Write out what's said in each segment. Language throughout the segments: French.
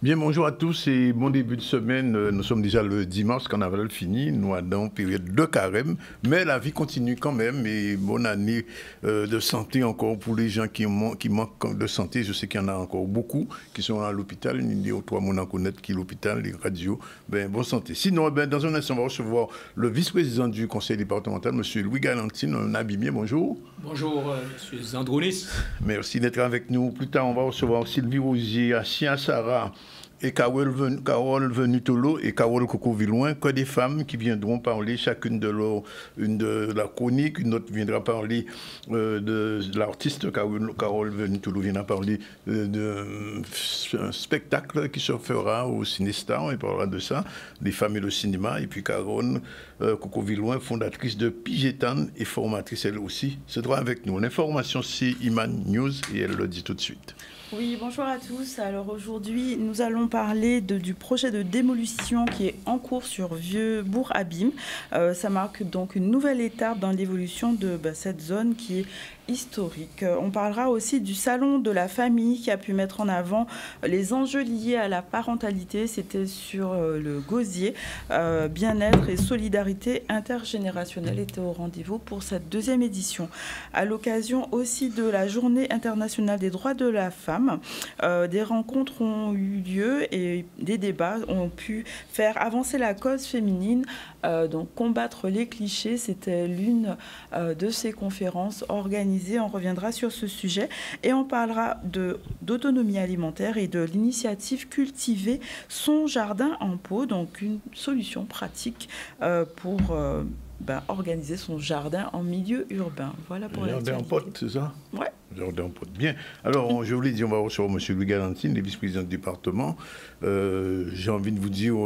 Bien, bonjour à tous et bon début de semaine. Nous sommes déjà le dimanche, carnaval fini, nous sommes dans période de carême, mais la vie continue quand même et bonne année de santé encore pour les gens qui manquent de santé. Je sais qu'il y en a encore beaucoup qui sont à l'hôpital, une idée ou trois mon en connaître qui est l'hôpital, les radios, bonne santé. Sinon, dans un instant, on va recevoir le vice-président du conseil départemental, M. Louis Galantine, un habillé, bonjour. Bonjour, M. Zandrounis. Merci d'être avec nous. Plus tard, on va recevoir Sylvie Rosier, Achia Sarah, et Carole Venutolo et Carole Coco-Villouin, que des femmes qui viendront parler, chacune de la chronique, une autre viendra parler de l'artiste Carole Venutolo viendra parler d'un spectacle qui se fera au Cinestar, on parlera de ça, les femmes et le cinéma, et puis Carole Coco-Villouin, fondatrice de Pigetan et formatrice elle aussi, sera avec nous. L'information c'est Iman News et elle le dit tout de suite. Oui, bonjour à tous. Alors aujourd'hui, nous allons parler du projet de démolition qui est en cours sur Vieux-Bourg-Abîme. Ça marque donc une nouvelle étape dans l'évolution de cette zone qui est historique. On parlera aussi du salon de la famille qui a pu mettre en avant les enjeux liés à la parentalité. C'était sur le Gosier. Bien-être et solidarité intergénérationnelle étaient au rendez-vous pour cette deuxième édition. À l'occasion aussi de la Journée internationale des droits de la femme, des rencontres ont eu lieu et des débats ont pu faire avancer la cause féminine. Donc combattre les clichés, c'était l'une de ces conférences organisées. On reviendra sur ce sujet et on parlera d'autonomie alimentaire et de l'initiative Cultiver son jardin en pot, donc une solution pratique pour organiser son jardin en milieu urbain. Voilà pour l'actualité. Jardin en pot, c'est ça? Ouais. Jardin en pot, bien. Alors, je vous l'ai dit, on va recevoir M. Louis Galantine, le vice-président du département. J'ai envie de vous dire,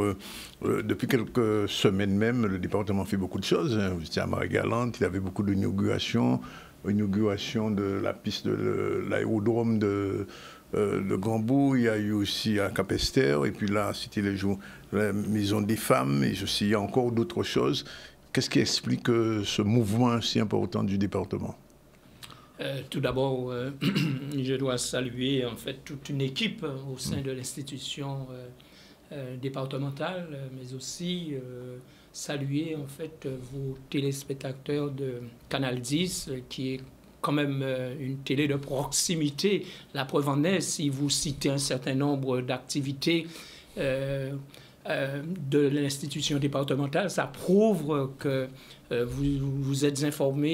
depuis quelques semaines même, le département fait beaucoup de choses. Vous étiez à Marie-Galante, il y avait beaucoup d'inauguration de la piste de l'aérodrome de Gambou, il y a eu aussi à Capesterre, et puis là, c'était la maison des femmes, et il y a encore d'autres choses. Qu'est-ce qui explique ce mouvement si important du département? Tout d'abord, je dois saluer en fait toute une équipe au sein de l'institution départementale, mais aussi saluer en fait vos téléspectateurs de Canal 10, qui est quand même une télé de proximité. La preuve en est, si vous citez un certain nombre d'activités de l'institution départementale, ça prouve que vous êtes informés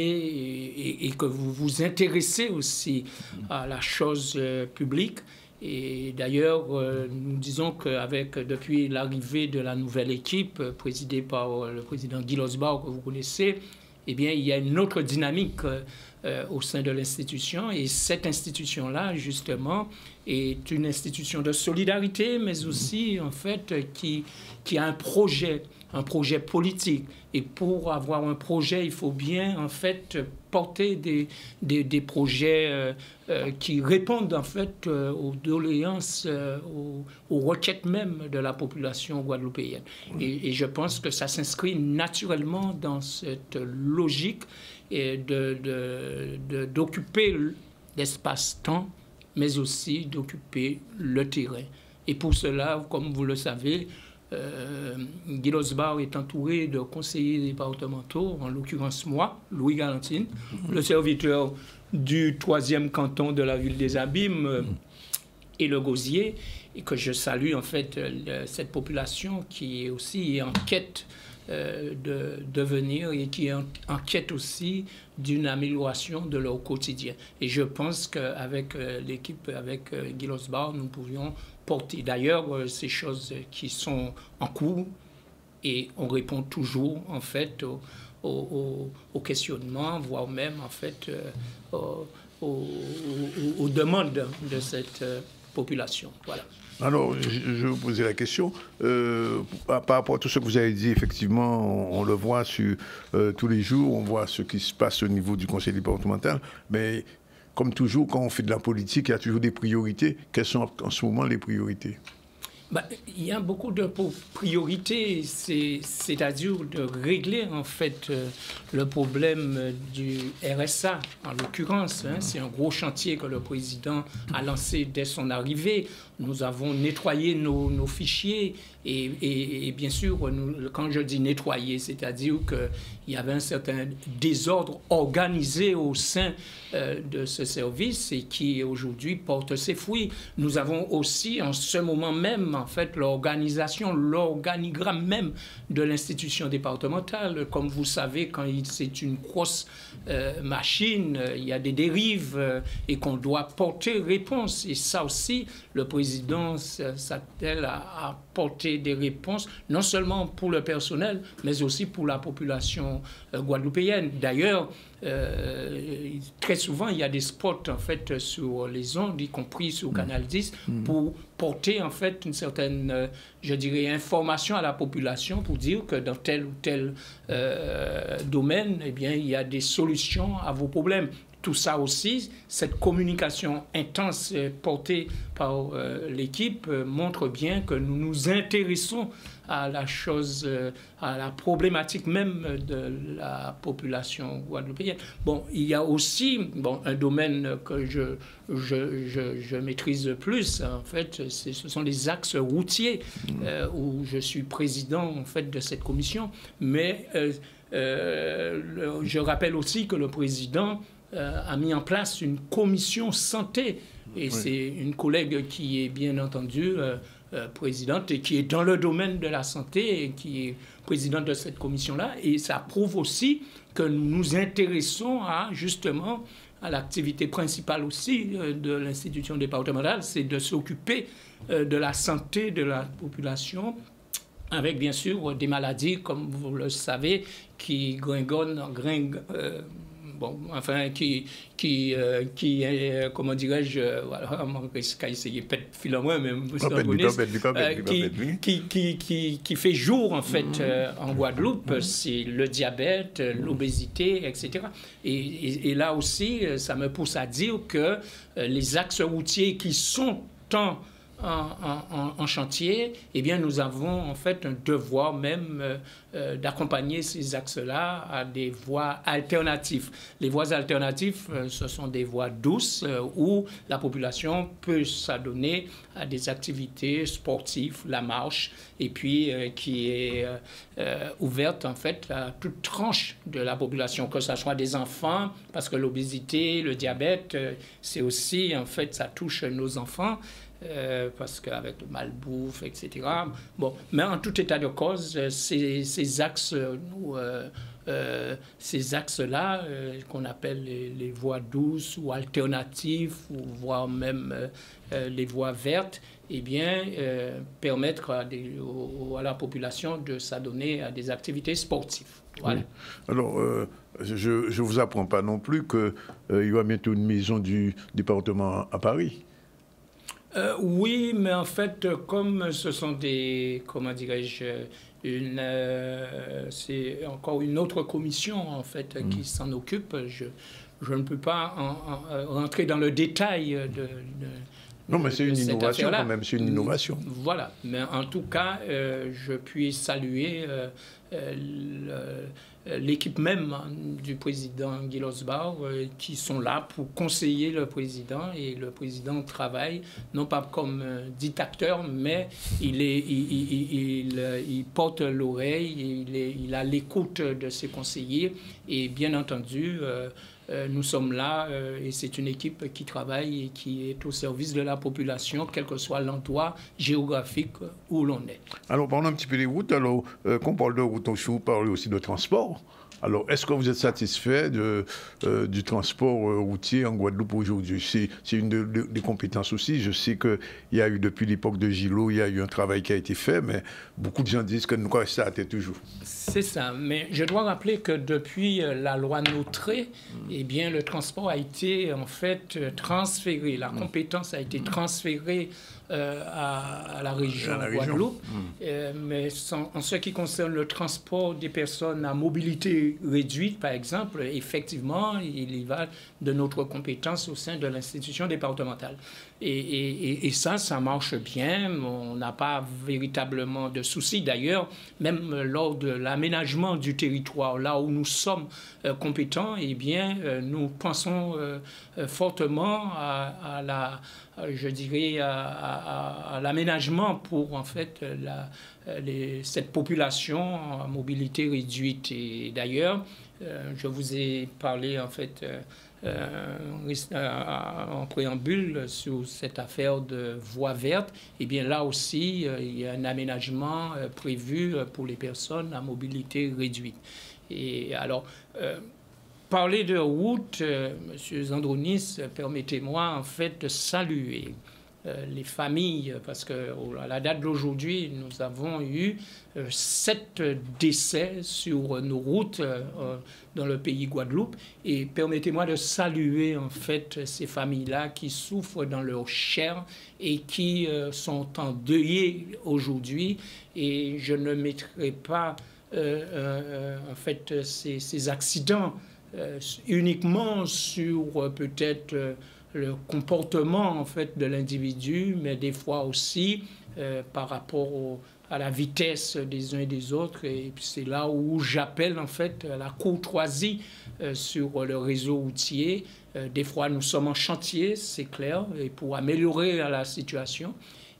et que vous vous intéressez aussi à la chose publique. Et d'ailleurs, nous disons qu'avec depuis l'arrivée de la nouvelle équipe présidée par le président Guy Losbar, que vous connaissez, eh bien, il y a une autre dynamique au sein de l'institution. Et cette institution-là, justement, est une institution de solidarité, mais aussi, en fait, qui a un projet politique. Et pour avoir un projet, il faut bien, en fait, porter des projets qui répondent, en fait, aux doléances, aux requêtes même de la population guadeloupéenne. Et je pense que ça s'inscrit naturellement dans cette logique d'occuper l'espace-temps, mais aussi d'occuper le terrain. Et pour cela, comme vous le savez, Guy Losbar est entouré de conseillers départementaux, en l'occurrence moi, Louis Galantine, le serviteur du 3e canton de la ville des Abîmes et le Gosier, et que je salue en fait cette population qui est aussi en quête de devenir et qui est en quête aussi d'une amélioration de leur quotidien. Et je pense qu'avec l'équipe, avec Guy Losbar, nous pouvions porter d'ailleurs ces choses qui sont en cours et on répond toujours en fait aux questionnements, voire même en fait aux demandes de cette population. Voilà. Alors, je vous posais la question, par rapport à tout ce que vous avez dit, effectivement, on le voit sur tous les jours, on voit ce qui se passe au niveau du conseil départemental, mais comme toujours, quand on fait de la politique, il y a toujours des priorités. Quelles sont en ce moment les priorités ? Il y a beaucoup de priorités, c'est-à-dire de régler en fait le problème du RSA, en l'occurrence. C'est un gros chantier que le président a lancé dès son arrivée. Nous avons nettoyé nos fichiers et bien sûr, quand je dis nettoyer, c'est-à-dire qu'il y avait un certain désordre organisé au sein de ce service et qui aujourd'hui porte ses fruits. Nous avons aussi en ce moment même, en fait, l'organigramme même de l'institution départementale. Comme vous savez, quand c'est une grosse machine, il y a des dérives et qu'on doit porter réponse. Et ça aussi, le président s'attelle à porter des réponses, non seulement pour le personnel, mais aussi pour la population guadeloupéenne. D'ailleurs, très souvent, il y a des spots en fait sur les ondes, y compris sur Canal 10, pour porter en fait une certaine, je dirais, information à la population pour dire que dans tel ou tel domaine, eh bien, il y a des solutions à vos problèmes. Tout ça aussi, cette communication intense portée par l'équipe montre bien que nous nous intéressons à la chose, à la problématique même de la population guadeloupéenne. Bon, il y a aussi un domaine que je maîtrise plus, en fait, ce sont les axes routiers où je suis président en fait de cette commission. Mais je rappelle aussi que le président a mis en place une commission santé. Et c'est une collègue qui est bien entendu présidente et qui est dans le domaine de la santé et qui est présidente de cette commission-là. Et ça prouve aussi que nous nous intéressons justement à l'activité principale aussi de l'institution départementale, c'est de s'occuper de la santé de la population, avec bien sûr des maladies, comme vous le savez, qui comment dirais-je, voilà, essayer peut-être fil à moi, même qui fait jour en fait en Guadeloupe, c'est le diabète, l'obésité, etc. Et là aussi, ça me pousse à dire que les axes routiers qui sont en chantier, eh bien, nous avons en fait un devoir même d'accompagner ces axes-là à des voies alternatives. Les voies alternatives, ce sont des voies douces où la population peut s'adonner à des activités sportives, la marche, et puis qui est ouverte en fait à toute tranche de la population, que ce soit des enfants, parce que l'obésité, le diabète, c'est aussi en fait, ça touche nos enfants. Parce qu'avec le malbouffe, etc. Bon, mais en tout état de cause, ces axes-là, qu'on appelle les voies douces ou alternatives, ou voire même les voies vertes, eh bien, permettre à la population de s'adonner à des activités sportives. Voilà. Oui. Alors, je ne vous apprends pas non plus qu'il y aura bientôt une maison du département à Paris. Oui, mais en fait, comme ce sont des, comment dirais-je, c'est encore une autre commission en fait qui s'en occupe. Je ne peux pas rentrer dans le détail non, mais c'est une innovation quand même, c'est une innovation. Voilà, mais en tout cas, je puis saluer l'équipe même du président Guy Losbar qui sont là pour conseiller le président, et le président travaille non pas comme dictateur, mais il porte l'oreille, il a l'écoute de ses conseillers, et bien entendu nous sommes là et c'est une équipe qui travaille et qui est au service de la population, quel que soit l'endroit géographique où l'on est. Alors, parlons un petit peu des routes. Alors, quand on parle de routes, on parle aussi de transport. Alors, est-ce que vous êtes satisfait du transport routier en Guadeloupe aujourd'hui? C'est une des compétences aussi. Je sais qu'il y a eu, depuis l'époque de Gillot, il y a eu un travail qui a été fait, mais beaucoup de gens disent que nous restons à tête toujours. C'est ça, mais je dois rappeler que depuis la loi Notré, eh bien, le transport a été en fait transféré, la compétence a été transférée à la région Guadeloupe. Mais en ce qui concerne le transport des personnes à mobilité réduite, par exemple, effectivement, il y va de notre compétence au sein de l'institution départementale. Et ça marche bien. On n'a pas véritablement de soucis. D'ailleurs, même lors de l'aménagement du territoire, là où nous sommes compétents, eh bien, nous pensons fortement à l'aménagement pour, en fait, cette population à mobilité réduite. Et d'ailleurs, je vous ai parlé, en fait, en préambule sur cette affaire de voie verte. Eh bien, là aussi, il y a un aménagement prévu pour les personnes à mobilité réduite. Et alors, parler de route, M. Zandronis, permettez-moi en fait de saluer les familles, parce qu'à la date d'aujourd'hui, nous avons eu 7 décès sur nos routes dans le pays Guadeloupe. Et permettez-moi de saluer en fait ces familles-là qui souffrent dans leur chair et qui sont endeuillées aujourd'hui. Et je ne mettrai pas en fait ces accidents uniquement sur peut-être le comportement en fait de l'individu, mais des fois aussi par rapport à la vitesse des uns et des autres. Et c'est là où j'appelle en fait à la courtoisie sur le réseau routier. Des fois, nous sommes en chantier, c'est clair, et pour améliorer la situation.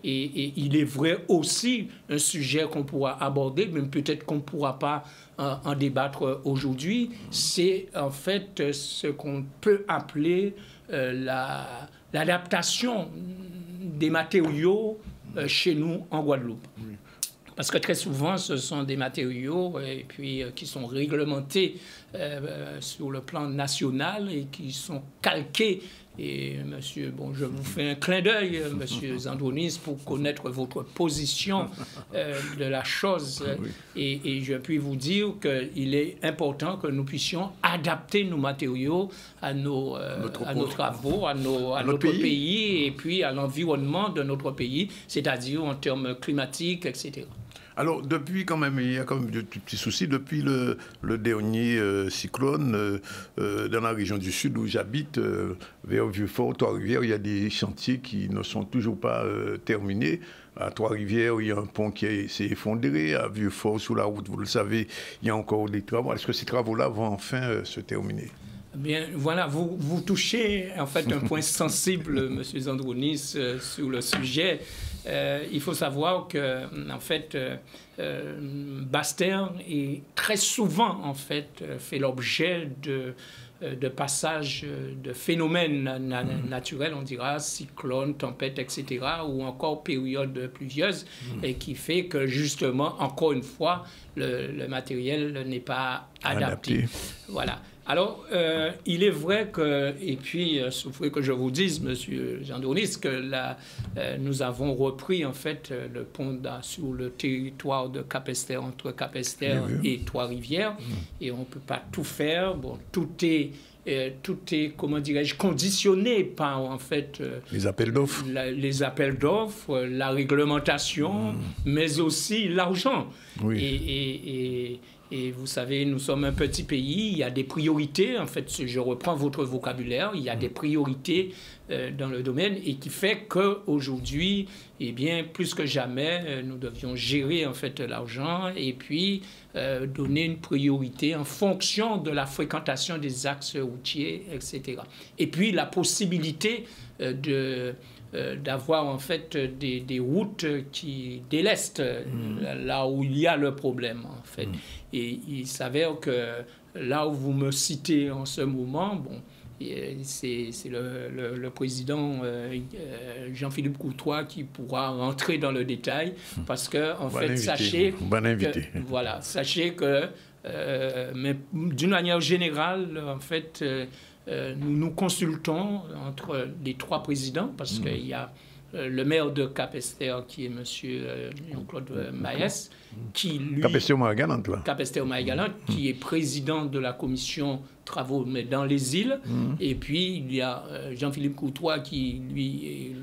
Et il est vrai aussi un sujet qu'on pourra aborder, mais peut-être qu'on ne pourra pas en débattre aujourd'hui, c'est en fait ce qu'on peut appeler l'adaptation des matériaux chez nous en Guadeloupe. Oui. Parce que très souvent, ce sont des matériaux et puis, qui sont réglementés sur le plan national et qui sont calqués. Et monsieur, bon, je vous fais un clin d'œil, monsieur Zandronis, pour connaître votre position de la chose. Oui. Et je puis vous dire qu'il est important que nous puissions adapter nos matériaux à nos travaux, à notre pays et puis à l'environnement de notre pays, c'est-à-dire en termes climatiques, etc. Alors, depuis, quand même, il y a quand même de petits soucis. Depuis le dernier cyclone dans la région du Sud où j'habite, vers Vieux-Fort, Trois-Rivières, il y a des chantiers qui ne sont toujours pas terminés. À Trois-Rivières, il y a un pont qui s'est effondré. À Vieux-Fort, sous la route, vous le savez, il y a encore des travaux. Est-ce que ces travaux-là vont enfin se terminer? Bien, voilà, vous touchez en fait un point sensible, M. Zandronis, sur le sujet. Il faut savoir que, en fait, Basse-Terre est très souvent, en fait, fait l'objet de passages de phénomènes naturels, on dira, cyclones, tempêtes, etc., ou encore périodes pluvieuses, et qui fait que, justement, encore une fois, le matériel n'est pas adapté. Voilà. Alors, il est vrai que, et puis, souffrez que je vous dise, Monsieur Zandronis, que nous avons repris, en fait, le pont sur le territoire de Capesterre, entre Capesterre et Trois-Rivières, et on ne peut pas tout faire. Bon, tout est, comment dirais-je, conditionné par, en fait... les appels d'offres. Les appels d'offres, la réglementation, mais aussi l'argent. Oui. Et vous savez, nous sommes un petit pays, il y a des priorités, en fait, je reprends votre vocabulaire, il y a des priorités dans le domaine et qui fait qu'aujourd'hui, eh bien, plus que jamais, nous devions gérer, en fait, l'argent et puis donner une priorité en fonction de la fréquentation des axes routiers, etc. Et puis, la possibilité d'avoir en fait des routes qui délestent là où il y a le problème en fait. Et il s'avère que là où vous me citez en ce moment, bon, c'est le président Jean-Philippe Courtois qui pourra rentrer dans le détail parce que en fait sachez que mais d'une manière générale, en fait, nous nous consultons entre les 3 présidents, parce qu'il y a le maire de Cap-Esther, qui est M. Jean-Claude Maïs, qui lui... Cap-Esther-Marie-Galante, là. Cap-Esther-Marie-Galante, qui est président de la commission travaux mais dans les îles. Et puis, il y a Jean-Philippe Courtois, qui, lui, est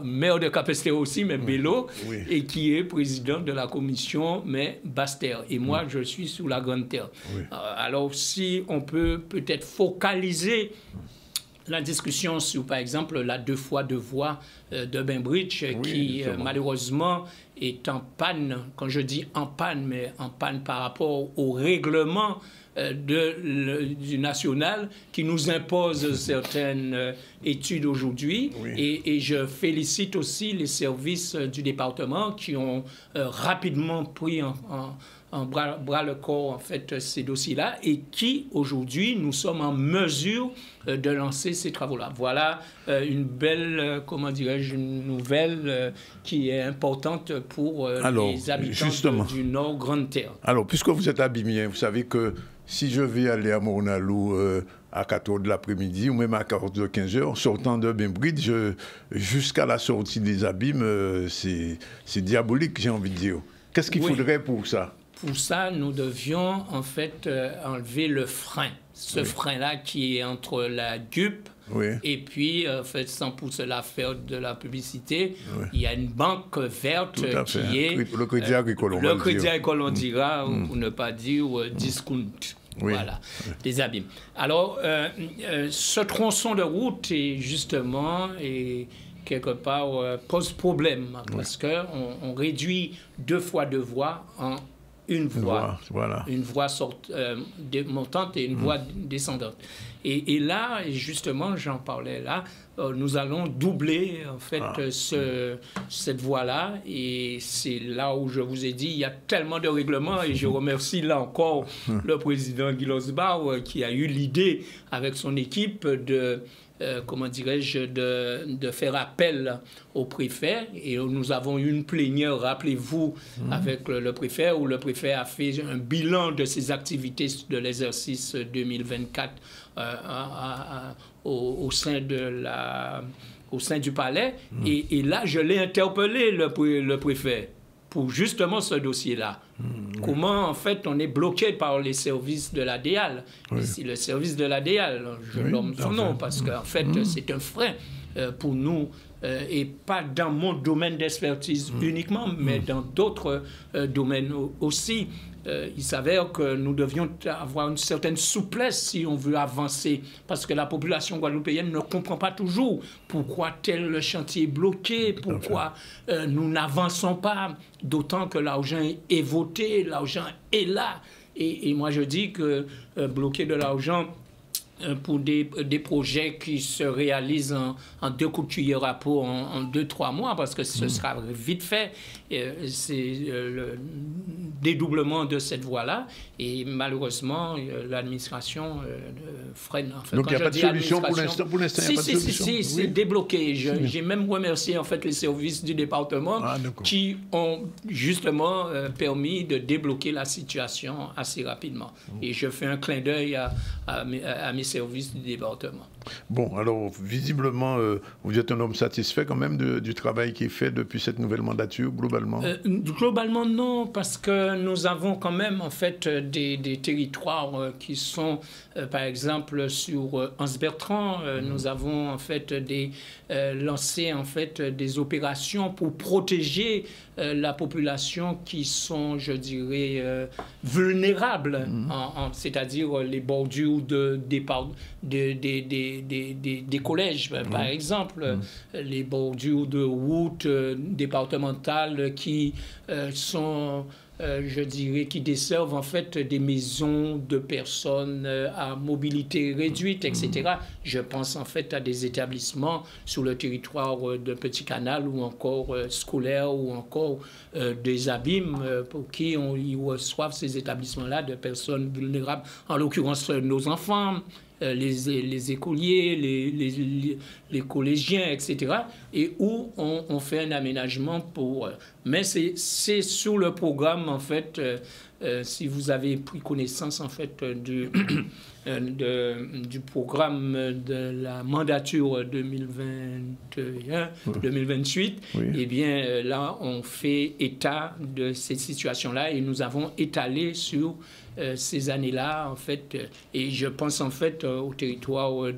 maire de Cap-Esther aussi, mais Bello, et qui est président de la commission, mais Basse-Terre. Et moi, je suis sous la Grande Terre. Alors, si on peut peut-être focaliser la discussion sur, par exemple, la 2 fois 2 voies de Bainbridge, qui malheureusement est en panne, quand je dis en panne, mais en panne par rapport au règlement du national qui nous impose certaines études aujourd'hui. Et je félicite aussi les services du département qui ont rapidement pris en bras le corps, en fait, ces dossiers-là, et qui, aujourd'hui, nous sommes en mesure de lancer ces travaux-là. Voilà une belle, comment dirais-je, une nouvelle qui est importante pour les habitants du Nord Grande Terre. Alors, puisque vous êtes abîmien, vous savez que si je vais aller à Morne-à-Loup à 14h de l'après-midi ou même à 15h, sortant de Bainbridge, jusqu'à la sortie des abîmes, c'est diabolique, j'ai envie de dire. Qu'est-ce qu'il faudrait pour ça? Pour ça, nous devions en fait enlever le frein. Ce frein-là qui est entre la GUP et puis, en fait, sans pour cela faire de la publicité, il y a une banque verte qui est... Le Crédit Agricole, on le Crédit Agricole, on dira, pour ne pas dire discount. Voilà, des abîmes. Alors, ce tronçon de route est justement... quelque part, pose problème, parce qu'on réduit 2 fois 2 voies en une voie, une voie montante et une voie descendante. Et là, justement, j'en parlais là, nous allons doubler en fait cette voie-là, et c'est là où je vous ai dit, il y a tellement de règlements, et je remercie là encore le président Guy Losbach qui a eu l'idée avec son équipe de comment dirais-je, de faire appel au préfet. Et nous avons eu une plénière, rappelez-vous, avec le préfet, où le préfet a fait un bilan de ses activités de l'exercice 2024 au sein du palais. Et là, je l'ai interpellé, le préfet, pour justement ce dossier-là. Comment, en fait, on est bloqué par les services de l'ADEAL. C'est le service de l'ADEAL, je nomme son nom, parce qu'en fait, c'est un frein pour nous, et pas dans mon domaine d'expertise uniquement, mais dans d'autres domaines aussi. Il s'avère que nous devions avoir une certaine souplesse si on veut avancer, parce que la population guadeloupéenne ne comprend pas toujours pourquoi tel chantier est bloqué, pourquoi nous n'avançons pas, d'autant que l'argent est voté, l'argent est là. Et moi je dis que bloquer de l'argent pour des projets qui se réalisent en 2 coups de cuillère à peau en 2-3 mois, parce que ce sera vite fait. C'est le dédoublement de cette voie-là, et malheureusement, l'administration freine. En fait, donc il n'y a pas de solution pour l'instant? Pour l'instant, il n'y a pas de solution? Si, c'est débloqué. J'ai même remercié en fait les services du département qui ont justement permis de débloquer la situation assez rapidement. Et je fais un clin d'œil à mes services du département. Bon, alors, visiblement, vous êtes un homme satisfait quand même du travail qui est fait depuis cette nouvelle mandature, globalement? Globalement, non, parce que nous avons quand même, en fait, des territoires qui sont, par exemple, sur Anse-Bertrand, nous avons, en fait, lancé, en fait, des opérations pour protéger la population qui sont, je dirais, vulnérables, c'est-à-dire les bordures des collèges, par exemple, les bordures de routes départementales qui sont, je dirais, qui desservent en fait des maisons de personnes à mobilité réduite, etc. Je pense en fait à des établissements sur le territoire de Petit Canal, ou encore scolaires, ou encore des abîmes pour qui ils reçoivent ces établissements-là de personnes vulnérables, en l'occurrence nos enfants, les écoliers, les collégiens, etc. Et où on fait un aménagement pour... mais c'est sur le programme, en fait, si vous avez pris connaissance, en fait, du programme de la mandature 2021-2028, eh bien, là, on fait état de cette situation-là et nous avons étalé sur ces années-là, en fait, et je pense, en fait, au territoire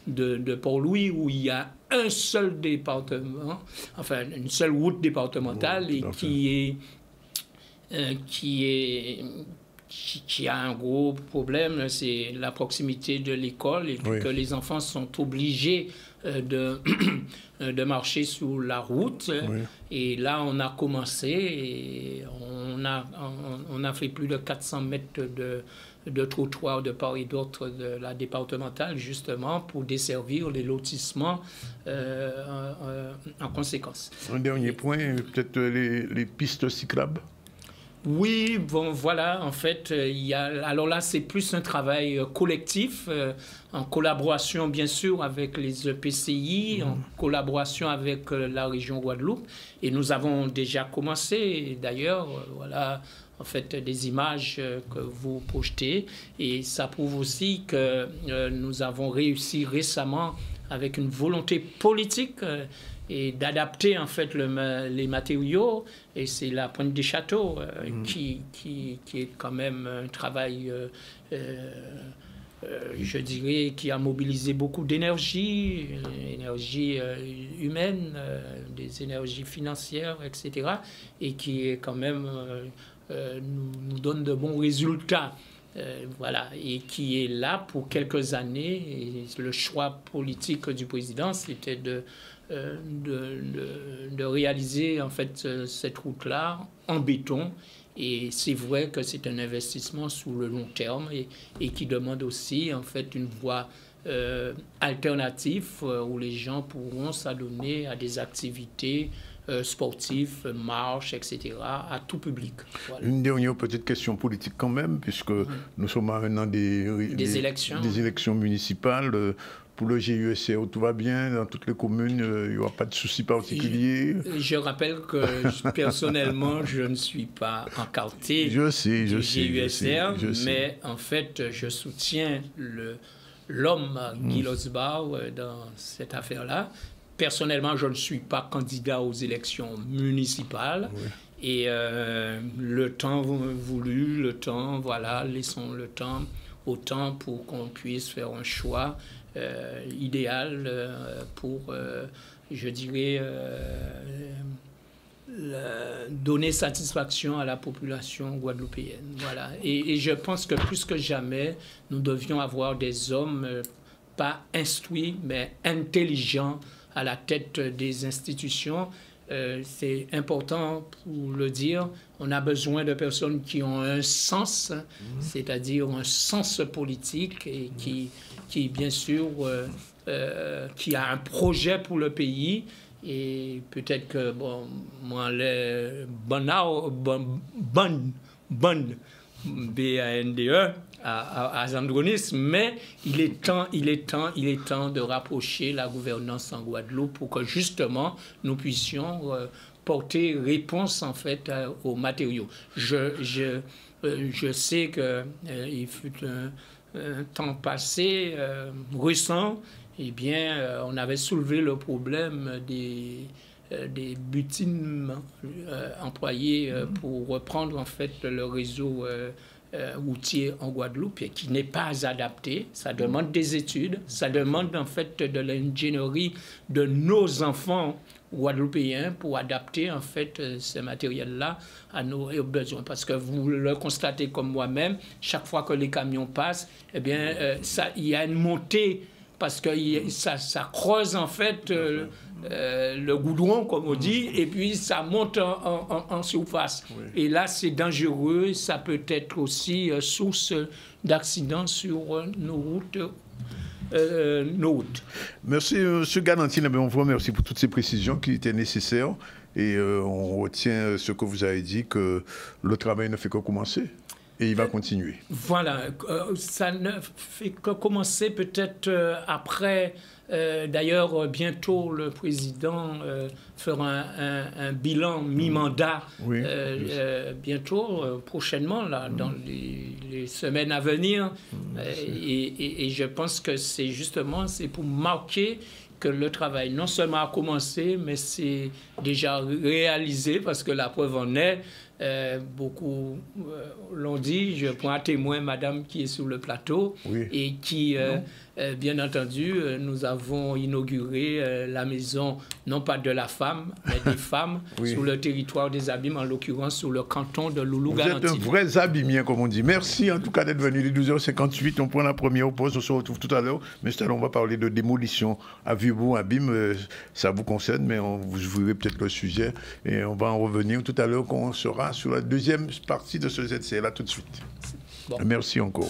de Port-Louis, où il y a un seul département, enfin, une seule route départementale, et qui a un gros problème, c'est la proximité de l'école, et que les enfants sont obligés de marcher sur la route. Et là, on a commencé, et on a fait plus de 400 mètres de trottoirs de part et d'autre de la départementale, justement, pour desservir les lotissements en conséquence. Un dernier point, peut-être les pistes cyclables. Oui, bon, voilà, en fait, alors là, c'est plus un travail collectif, en collaboration, bien sûr, avec les EPCI, en collaboration avec la région Guadeloupe. Et nous avons déjà commencé, d'ailleurs, voilà, en fait, des images que vous projetez. Et ça prouve aussi que nous avons réussi récemment, avec une volonté politique, et d'adapter, en fait, les matériaux. Et c'est la Pointe des Châteaux qui est quand même un travail, je dirais, qui a mobilisé beaucoup d'énergie, énergie humaine, des énergies financières, etc. Et qui est quand même nous donne de bons résultats. Voilà, et qui est là pour quelques années. Et le choix politique du président, c'était de réaliser, en fait, cette route-là en béton. Et c'est vrai que c'est un investissement sur le long terme et qui demande aussi, en fait, une voie alternative où les gens pourront s'adonner à des activités sportifs, marches, etc., à tout public. Voilà. Une dernière petite question politique quand même, puisque nous sommes maintenant des élections municipales. Pour le GUSR, tout va bien dans toutes les communes, il n'y aura pas de soucis particuliers. Je rappelle que personnellement, je ne suis pas encarté du GUSR, mais en fait, je soutiens l'homme Guy Losbach dans cette affaire-là. Personnellement, je ne suis pas candidat aux élections municipales. Et le temps voulu, voilà, laissons le temps au temps pour qu'on puisse faire un choix idéal pour, je dirais, donner satisfaction à la population guadeloupéenne. Voilà. Et je pense que plus que jamais, nous devions avoir des hommes pas instruits, mais intelligents à la tête des institutions. C'est important pour le dire. On a besoin de personnes qui ont un sens, c'est-à-dire un sens politique et qui bien sûr, qui a un projet pour le pays. Et peut-être que, bon, moi, les BANDE, B-A-N-D-E, à Zandronis, mais il est temps de rapprocher la gouvernance en Guadeloupe pour que justement nous puissions porter réponse en fait aux matériaux. Je sais que il fut un temps passé récent, eh bien on avait soulevé le problème des butines employés pour reprendre en fait le réseau routier en Guadeloupe et qui n'est pas adapté. Ça demande des études, ça demande en fait de l'ingénierie de nos enfants guadeloupéens pour adapter en fait ce matériel-là à nos besoins. Parce que vous le constatez comme moi-même, chaque fois que les camions passent, eh bien, il y a une montée parce que ça creuse en fait le goudron, comme on dit, et puis ça monte en surface. Oui. Et là, c'est dangereux, ça peut être aussi source d'accidents sur nos routes. Merci, M. Galantine. On vous remercie pour toutes ces précisions qui étaient nécessaires. Et on retient ce que vous avez dit, que le travail ne fait que commencer. Et il va continuer. Voilà, ça ne fait que commencer peut-être après. D'ailleurs, bientôt, le président fera un bilan mi-mandat, oui, bientôt, prochainement, là, dans les semaines à venir. Et je pense que c'est pour marquer que le travail non seulement a commencé, mais c'est déjà réalisé, parce que la preuve en est, beaucoup l'ont dit, je prends à témoin madame qui est sur le plateau, oui, et qui, bien entendu, nous avons inauguré la maison, non pas de la femme, mais des femmes, oui, sur le territoire des Abîmes, en l'occurrence sur le canton de Loulou-Galantine. Vous êtes un vrai abîmien, comme on dit. Merci en tout cas d'être venu. Il est 12h58, on prend la première pause, on se retrouve tout à l'heure. Mais c'est là, on va parler de démolition à Vieux-Bourg-Abîme. Ça vous concerne, mais vous verrez peut-être le sujet. Et on va en revenir tout à l'heure quand on sera sur la deuxième partie de ce ZC. Là, tout de suite. Bon. Merci encore.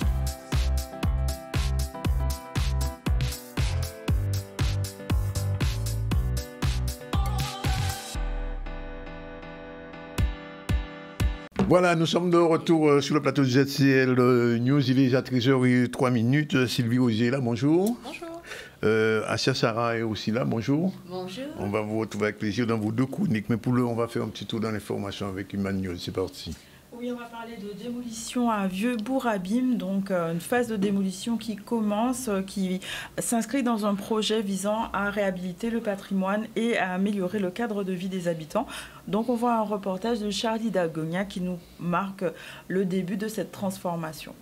Voilà, nous sommes de retour sur le plateau du ZCL News. Il est à 13h03. Sylvie Osier est là, bonjour. Bonjour. Assia Sarah est aussi là, bonjour. Bonjour. On va vous retrouver avec plaisir dans vos deux chroniques, mais pour on va faire un petit tour dans l'information avec Human News. C'est parti. Oui, on va parler de démolition à Vieux-Bourg-Abîme, donc une phase de démolition qui commence, qui s'inscrit dans un projet visant à réhabiliter le patrimoine et à améliorer le cadre de vie des habitants. Donc on voit un reportage de Charlie Dagonia qui nous marque le début de cette transformation.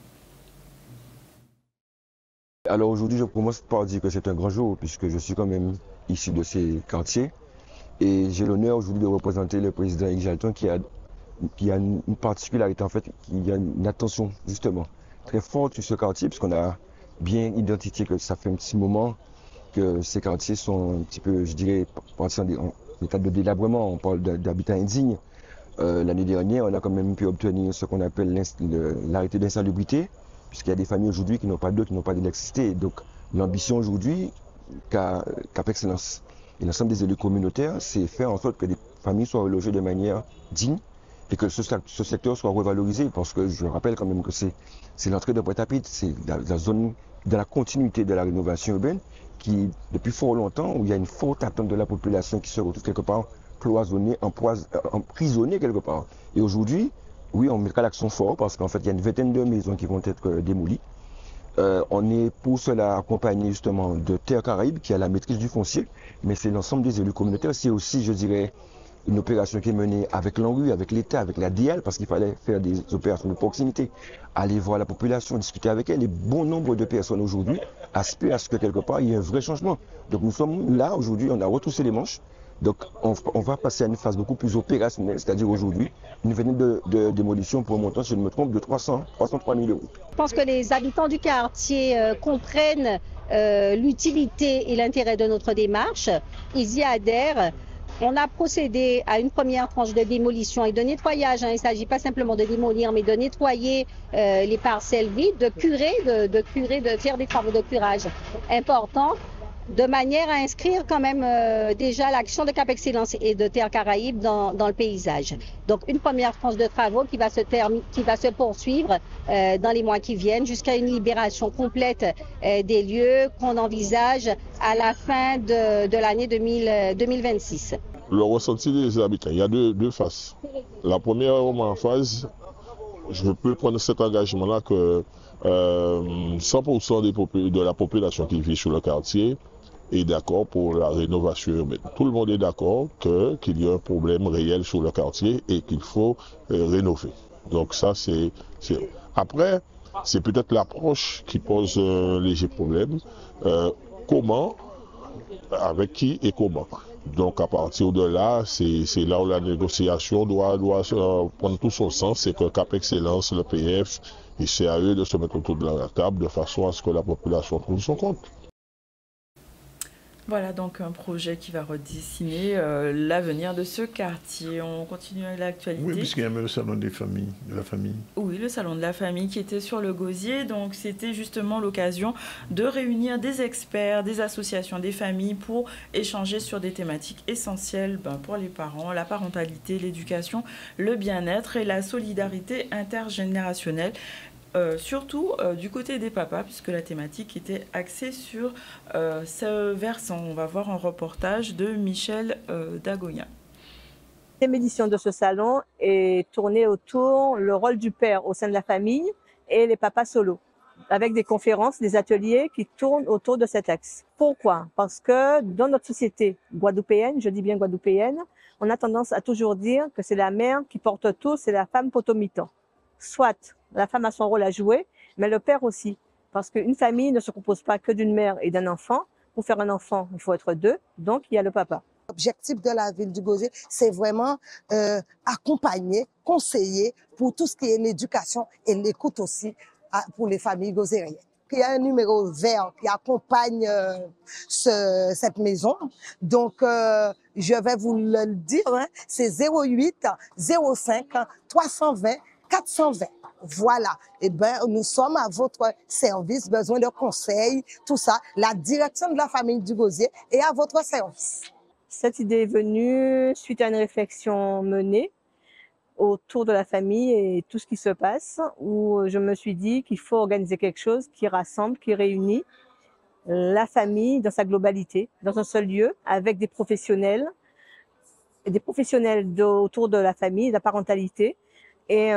Alors aujourd'hui, je commence par dire que c'est un grand jour puisque je suis quand même issu de ces quartiers et j'ai l'honneur aujourd'hui de représenter le président Yves Jalton qui a une particularité en fait, qui a une attention justement très forte sur ce quartier puisqu'on a bien identifié que ça fait un petit moment que ces quartiers sont un petit peu, je dirais, en état de délabrement. On parle d'habitat indigne. L'année dernière, on a quand même pu obtenir ce qu'on appelle l'arrêté d'insalubrité puisqu'il y a des familles aujourd'hui qui n'ont pas d'eau, qui n'ont pas d'électricité. Donc l'ambition aujourd'hui qu'AP Excellence et l'ensemble des élus communautaires, c'est faire en sorte que les familles soient relogées de manière digne et que ce secteur soit revalorisé, parce que je rappelle quand même que c'est l'entrée de Pointe-à-Pitre, c'est la zone de la continuité de la rénovation urbaine qui, depuis fort longtemps, où il y a une forte attente de la population qui se retrouve quelque part cloisonnée, emprisonnée quelque part. Et aujourd'hui, oui, on mettra l'accent fort parce qu'en fait, il y a une vingtaine de maisons qui vont être démolies. On est pour cela accompagné justement de Terre Caraïbe qui a la maîtrise du foncier, mais c'est l'ensemble des élus communautaires. C'est aussi, je dirais, une opération qui est menée avec l'ANRU, avec l'État, avec l'ADL, parce qu'il fallait faire des opérations de proximité, aller voir la population, discuter avec elle. Et bon nombre de personnes aujourd'hui aspirent à ce que quelque part il y ait un vrai changement. Donc nous sommes là aujourd'hui, on a retroussé les manches. Donc on va passer à une phase beaucoup plus opérationnelle, c'est-à-dire aujourd'hui une vingtaine de démolitions pour un montant, si je ne me trompe, de 303 000 euros. Je pense que les habitants du quartier comprennent l'utilité et l'intérêt de notre démarche. Ils y adhèrent. On a procédé à une première tranche de démolition et de nettoyage. Il ne s'agit pas simplement de démolir, mais de nettoyer les parcelles vides, de curer, de faire des travaux de curage importants, de manière à inscrire quand même déjà l'action de Cap Excellence et de Terre Caraïbe dans le paysage. Donc une première tranche de travaux qui va se poursuivre dans les mois qui viennent jusqu'à une libération complète des lieux qu'on envisage à la fin de l'année 2026. Le ressenti des habitants, il y a deux phases. La première phase, je peux prendre cet engagement-là que 100% de la population qui vit sur le quartier est d'accord pour la rénovation urbaine. Tout le monde est d'accord qu'il y a un problème réel sur le quartier et qu'il faut rénover. Donc ça, c'est... Après, c'est peut-être l'approche qui pose un léger problème. Comment, avec qui et comment. Donc à partir de là, c'est là où la négociation doit prendre tout son sens. C'est que Cap Excellence, le PF, et c'est à eux de se mettre autour de la table de façon à ce que la population trouve son compte. Voilà donc un projet qui va redessiner l'avenir de ce quartier. On continue avec l'actualité. Oui, puisqu'il y a même le salon des familles, de la famille. Oui, le salon de la famille qui était sur le Gosier. Donc c'était justement l'occasion de réunir des experts, des associations, des familles pour échanger sur des thématiques essentielles pour les parents, la parentalité, l'éducation, le bien-être et la solidarité intergénérationnelle. Surtout du côté des papas, puisque la thématique était axée sur ce versant. On va voir un reportage de Michel Dagonia. La deuxième édition de ce salon est tournée autour le rôle du père au sein de la famille et les papas solos, avec des conférences, des ateliers qui tournent autour de cet axe. Pourquoi? Parce que dans notre société guadeloupéenne, je dis bien guadeloupéenne, on a tendance à toujours dire que c'est la mère qui porte tout, c'est la femme potomitan. Soit la femme a son rôle à jouer, mais le père aussi. Parce qu'une famille ne se compose pas que d'une mère et d'un enfant. Pour faire un enfant, il faut être deux. Donc, il y a le papa. L'objectif de la ville du Gosier, c'est vraiment accompagner, conseiller pour tout ce qui est l'éducation et l'écoute aussi pour les familles gosiériennes. Il y a un numéro vert qui accompagne cette maison. Donc, je vais vous le dire, hein, c'est 08 05 320 420. Voilà. Eh ben, nous sommes à votre service, besoin de conseils, tout ça. La direction de la famille du Gosier est à votre service. Cette idée est venue suite à une réflexion menée autour de la famille et tout ce qui se passe, où je me suis dit qu'il faut organiser quelque chose qui rassemble, qui réunit la famille dans sa globalité, dans un seul lieu, avec des professionnels autour de la famille, de la parentalité, et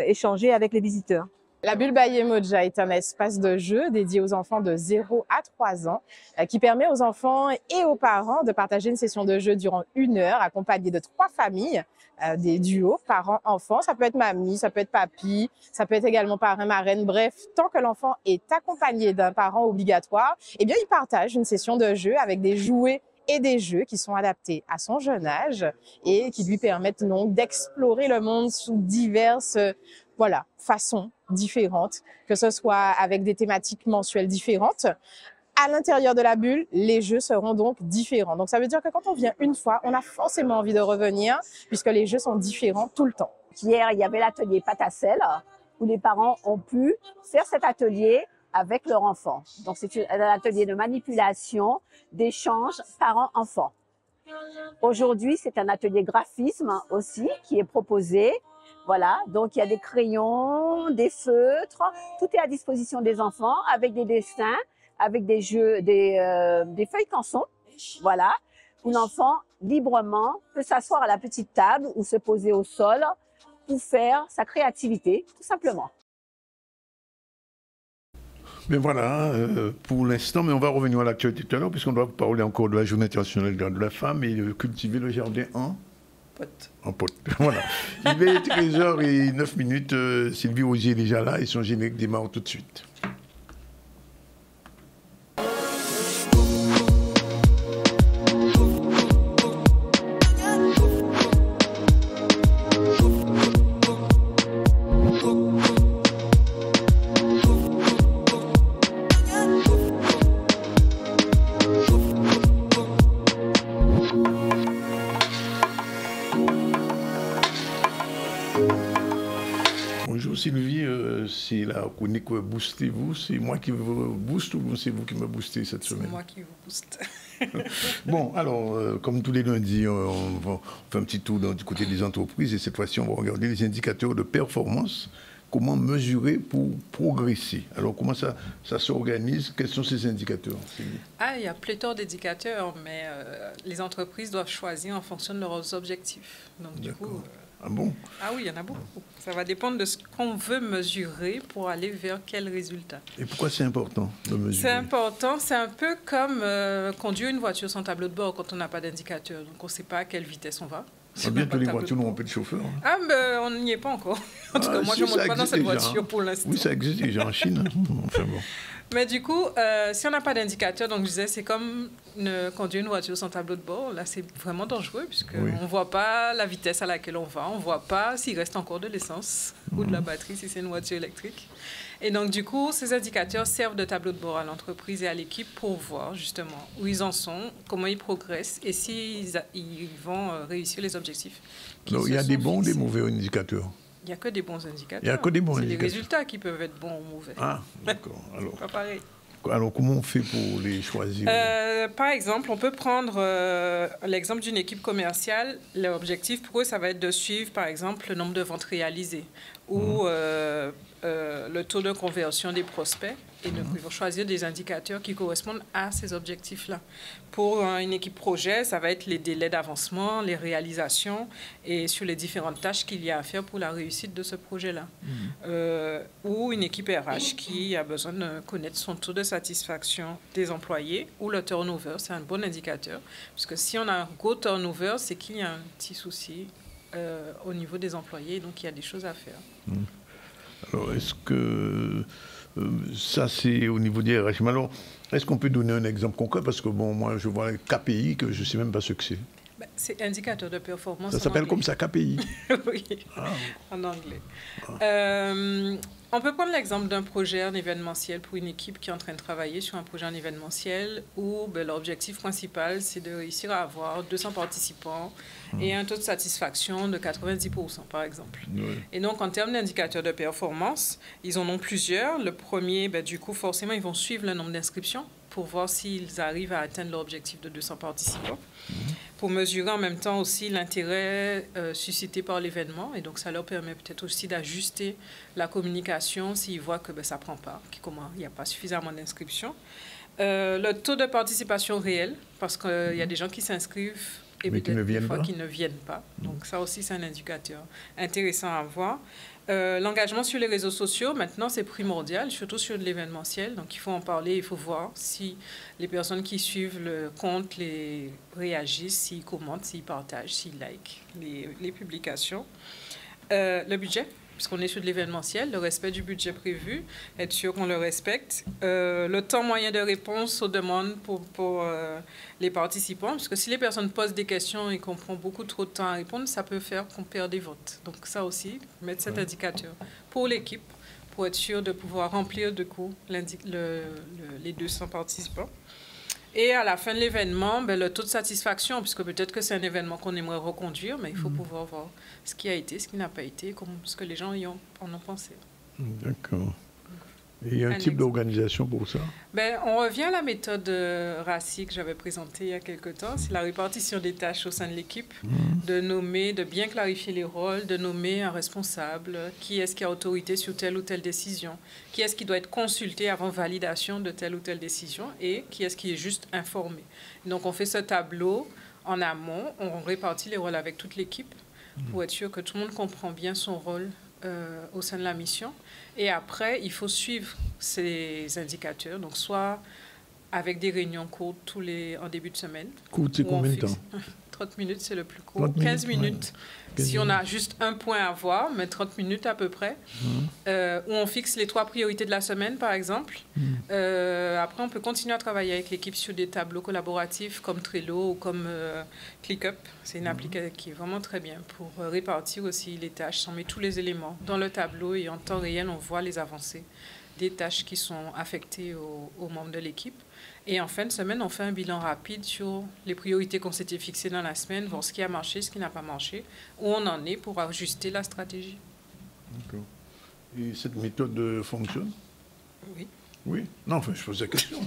échanger avec les visiteurs. La bulle Baye Moja est un espace de jeu dédié aux enfants de 0 à 3 ans qui permet aux enfants et aux parents de partager une session de jeu durant 1 heure accompagnée de 3 familles, des duos parents-enfants. Ça peut être mamie, ça peut être papy, ça peut être également parrain, marraine. Bref, tant que l'enfant est accompagné d'un parent obligatoire, eh bien, il partage une session de jeu avec des jouets et des jeux qui sont adaptés à son jeune âge et qui lui permettent donc d'explorer le monde sous diverses façons différentes, que ce soit avec des thématiques mensuelles différentes. À l'intérieur de la bulle, les jeux seront donc différents. Donc ça veut dire que quand on vient une fois, on a forcément envie de revenir puisque les jeux sont différents tout le temps. Hier, il y avait l'atelier pâte à sel où les parents ont pu faire cet atelier avec leur enfant. Donc c'est un atelier de manipulation, d'échange parents-enfants. Aujourd'hui, c'est un atelier graphisme aussi qui est proposé. Voilà, donc il y a des crayons, des feutres, tout est à disposition des enfants avec des dessins, avec des jeux, des feuilles canson, voilà, où l'enfant librement peut s'asseoir à la petite table ou se poser au sol pour faire sa créativité, tout simplement. Mais voilà, pour l'instant, mais on va revenir à l'actualité tout à l'heure, puisqu'on doit parler encore de la Journée internationale de la femme et cultiver le jardin en pot. Voilà. Il est 13h09. Sylvie Rosier est déjà là et son générique démarre tout de suite. Sylvie, c'est la chronique Boostez-vous. C'est moi qui vous booste ou c'est vous qui me boostez cette semaine? C'est moi qui vous booste. Bon, alors, comme tous les lundis, on fait un petit tour du côté des entreprises et cette fois-ci, on va regarder les indicateurs de performance. Comment mesurer pour progresser? Alors, comment ça s'organise? Quels sont ces indicateurs? Il y a pléthore d'indicateurs, mais les entreprises doivent choisir en fonction de leurs objectifs. Donc, du coup... Ah bon? Ah oui, il y en a beaucoup. Ça va dépendre de ce qu'on veut mesurer pour aller vers quel résultat. Et pourquoi c'est important de mesurer? C'est important, c'est un peu comme conduire une voiture sans tableau de bord quand on n'a pas d'indicateur. Donc on ne sait pas à quelle vitesse on va. Bientôt les voitures n'auront pas de chauffeur. Hein. Ah, ben on n'y est pas encore. En tout cas, moi je ne monte pas dans cette voiture pour l'instant. Oui, ça existe déjà en Chine. Enfin bon. Mais du coup, si on n'a pas d'indicateur, donc je disais, c'est comme conduire une voiture sans tableau de bord. Là, c'est vraiment dangereux puisqu'on ne voit pas la vitesse à laquelle on va. On ne voit pas s'il reste encore de l'essence ou de la batterie si c'est une voiture électrique. Et donc, du coup, ces indicateurs servent de tableau de bord à l'entreprise et à l'équipe pour voir justement où ils en sont, comment ils progressent et s'ils vont réussir les objectifs. Donc, il y a des bons ou des mauvais indicateurs? Il n'y a que des bons indicateurs. Il n'y a que des bons indicateurs. C'est les résultats qui peuvent être bons ou mauvais. Ah, d'accord. Alors, pas pareil. Alors, comment on fait pour les choisir? Par exemple, on peut prendre l'exemple d'une équipe commerciale. L'objectif pour eux, ça va être de suivre, par exemple, le nombre de ventes réalisées ou le taux de conversion des prospects. Et donc, ils vont choisir des indicateurs qui correspondent à ces objectifs-là. Pour une équipe projet, ça va être les délais d'avancement, les réalisations et sur les différentes tâches qu'il y a à faire pour la réussite de ce projet-là. Ou une équipe RH qui a besoin de connaître son taux de satisfaction des employés ou le turnover, c'est un bon indicateur. Parce que si on a un gros turnover, c'est qu'il y a un petit souci au niveau des employés, donc il y a des choses à faire. Alors, est-ce que ça, c'est au niveau des RH. Mais alors, est-ce qu'on peut donner un exemple concret? Parce que, bon, moi, je vois les KPI que je ne sais même pas ce que c'est. C'est indicateur de performance. Ça s'appelle comme ça, KPI? Oui, en anglais. On peut prendre l'exemple d'un projet en événementiel pour une équipe qui est en train de travailler sur un projet en événementiel où l'objectif principal, c'est de réussir à avoir 200 participants et un taux de satisfaction de 90%, par exemple. Et donc, en termes d'indicateurs de performance, ils en ont plusieurs. Le premier, du coup, forcément, ils vont suivre le nombre d'inscriptions pour voir s'ils arrivent à atteindre leur objectif de 200 participants. Pour mesurer en même temps aussi l'intérêt suscité par l'événement. Et donc, ça leur permet peut-être aussi d'ajuster la communication s'ils voient que ça ne prend pas, qu'il n'y a pas suffisamment d'inscriptions. Le taux de participation réel, parce qu'il y a des gens qui s'inscrivent et peut-être des fois qui ne viennent pas. Donc, ça aussi, c'est un indicateur intéressant à voir. L'engagement sur les réseaux sociaux, maintenant, c'est primordial, surtout sur de l'événementiel. Donc, il faut en parler, il faut voir si les personnes qui suivent le compte les réagissent, s'ils commentent, s'ils partagent, s'ils likent les publications. Le budget, puisqu'on est sur de l'événementiel, le respect du budget prévu, être sûr qu'on le respecte. Le temps moyen de réponse aux demandes pour les participants, parce que si les personnes posent des questions et qu'on prend beaucoup trop de temps à répondre, ça peut faire qu'on perd des votes. Donc ça aussi, mettre cet indicateur pour l'équipe, pour être sûr de pouvoir remplir de coup les 200 participants. Et à la fin de l'événement, le taux de satisfaction, puisque peut-être que c'est un événement qu'on aimerait reconduire, mais il faut pouvoir voir ce qui a été, ce qui n'a pas été, ce que les gens en ont pensé. D'accord. Et il y a un type d'organisation pour ça? On revient à la méthode RACI que j'avais présentée il y a quelque temps. C'est la répartition des tâches au sein de l'équipe, de nommer, de bien clarifier les rôles, de nommer un responsable, qui est-ce qui a autorité sur telle ou telle décision, qui est-ce qui doit être consulté avant validation de telle ou telle décision et qui est-ce qui est juste informé. Donc on fait ce tableau en amont, on répartit les rôles avec toute l'équipe pour être sûr que tout le monde comprend bien son rôle au sein de la mission. Et après, il faut suivre ces indicateurs, donc soit avec des réunions courtes en début de semaine. Courtes, c'est combien de temps? 30 minutes, c'est le plus court. 15 minutes, si on a juste un point à voir, mais 30 minutes à peu près, où on fixe les 3 priorités de la semaine, par exemple. Après, on peut continuer à travailler avec l'équipe sur des tableaux collaboratifs comme Trello ou comme ClickUp. C'est une application qui est vraiment très bien pour répartir aussi les tâches. On met tous les éléments dans le tableau et en temps réel, on voit les avancées des tâches qui sont affectées aux membres de l'équipe. Et en fin de semaine, on fait un bilan rapide sur les priorités qu'on s'était fixées dans la semaine, voir ce qui a marché, ce qui n'a pas marché, où on en est pour ajuster la stratégie. D'accord. Et cette méthode fonctionne? Oui. Oui? Non, enfin, je pose la question.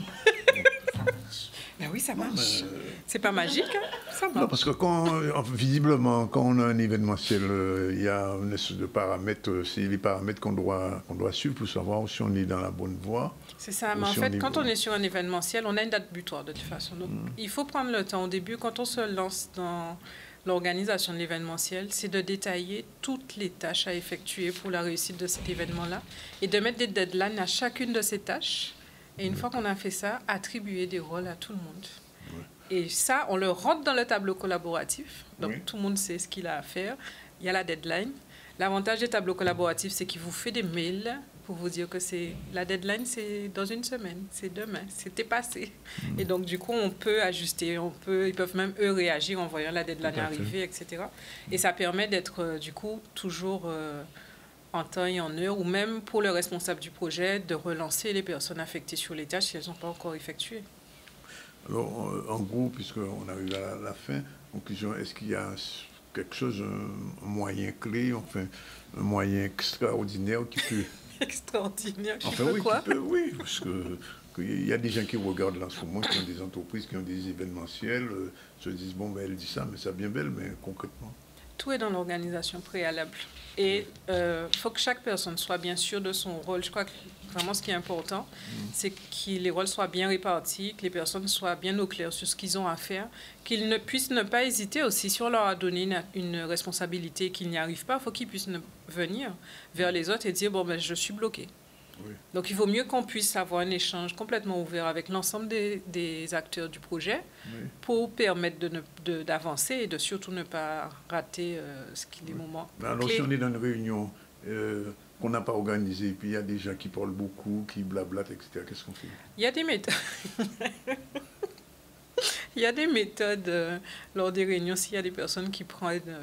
Oui, ça marche. C'est pas magique, hein? Ça marche. Non, parce que visiblement, quand on a un événementiel, il y a une espèce de paramètres, c'est les paramètres qu'on doit suivre pour savoir si on est dans la bonne voie. C'est ça, mais en fait, quand on est sur un événementiel, on a une date butoir de toute façon. Donc, il faut prendre le temps au début, quand on se lance dans l'organisation de l'événementiel, c'est de détailler toutes les tâches à effectuer pour la réussite de cet événement-là et de mettre des deadlines à chacune de ces tâches. Et une fois qu'on a fait ça, attribuer des rôles à tout le monde. Et ça, on le rentre dans le tableau collaboratif. Donc, tout le monde sait ce qu'il a à faire. Il y a la deadline. L'avantage des tableaux collaboratifs, c'est qu'il vous fait des mails pour vous dire que la deadline, c'est dans une semaine, c'est demain, c'était passé. Et donc, du coup, on peut ajuster, ils peuvent même, eux, réagir en voyant la deadline arriver, etc. Et ça permet d'être, du coup, toujours en temps et en heure, ou même pour le responsable du projet, de relancer les personnes affectées sur les tâches si elles n'ont pas encore effectué. Alors, en gros, puisqu'on arrive à la fin, conclusion, est-ce qu'il y a quelque chose, un moyen clé, enfin, un moyen extraordinaire qui peut... Extraordinaire, qui enfin, peut oui, quoi? Oui, parce qu'il y a des gens qui regardent là en ce moment, qui ont des entreprises, qui ont des événementiels, se disent, bon, ben, elle dit ça, mais ça bien belle, mais concrètement. Tout est dans l'organisation préalable. Et faut que chaque personne soit bien sûre de son rôle. Je crois que vraiment ce qui est important, c'est que les rôles soient bien répartis, que les personnes soient bien au clair sur ce qu'ils ont à faire, qu'ils ne puissent ne pas hésiter aussi. Si on leur a donné une responsabilité et qu'ils n'y arrivent pas, il faut qu'ils puissent venir vers les autres et dire, bon, ben, je suis bloqué. Oui. Donc, il vaut mieux qu'on puisse avoir un échange complètement ouvert avec l'ensemble des acteurs du projet pour permettre d'avancer et de surtout ne pas rater les moments alors, clés. Si on est dans une réunion qu'on n'a pas organisée, et puis il y a des gens qui parlent beaucoup, qui blablatent, etc., qu'est-ce qu'on fait? Il y a des méthodes. Il y a des méthodes lors des réunions. S'il y a des personnes qui prennent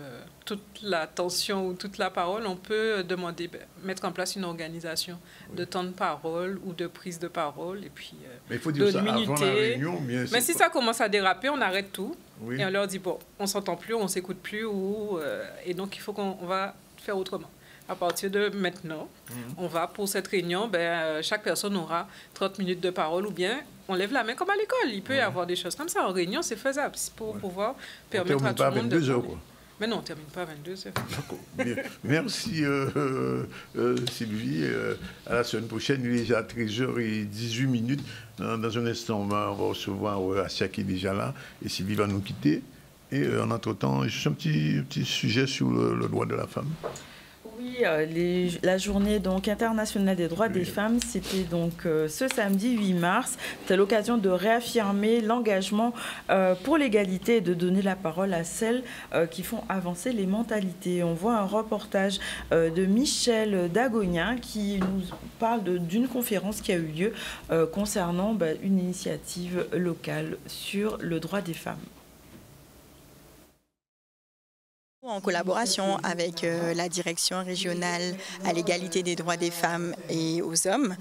toute l'attention ou toute la parole, on peut demander, mettre en place une organisation de temps de parole ou de prise de parole. Et puis, mais il faut dire ça avant la réunion. Mais si ça commence à déraper, on arrête tout. Et on leur dit, bon, on ne s'entend plus, on ne s'écoute plus. Et donc, il faut qu'on va faire autrement. À partir de maintenant, on va, pour cette réunion, chaque personne aura 30 minutes de parole ou bien on lève la main comme à l'école. Il peut y avoir des choses comme ça. En réunion, c'est faisable. C'est pour pouvoir permettre à tout le monde de... 22 heures, quoi. Mais non, on ne termine pas à 22 heures. D'accord. Bien. Merci Sylvie. À la semaine prochaine, il est déjà 13h18. Dans un instant, on va recevoir Assia qui est déjà là et Sylvie va nous quitter. Et en entre-temps, juste un petit sujet sur le droit de la femme. Oui, la journée donc internationale des droits des femmes, c'était donc ce samedi 8 mars. C'était l'occasion de réaffirmer l'engagement pour l'égalité et de donner la parole à celles qui font avancer les mentalités. On voit un reportage de Michel Dagonia qui nous parle d'une conférence qui a eu lieu concernant une initiative locale sur le droit des femmes. En collaboration avec la direction régionale à l'égalité des droits des femmes et aux hommes,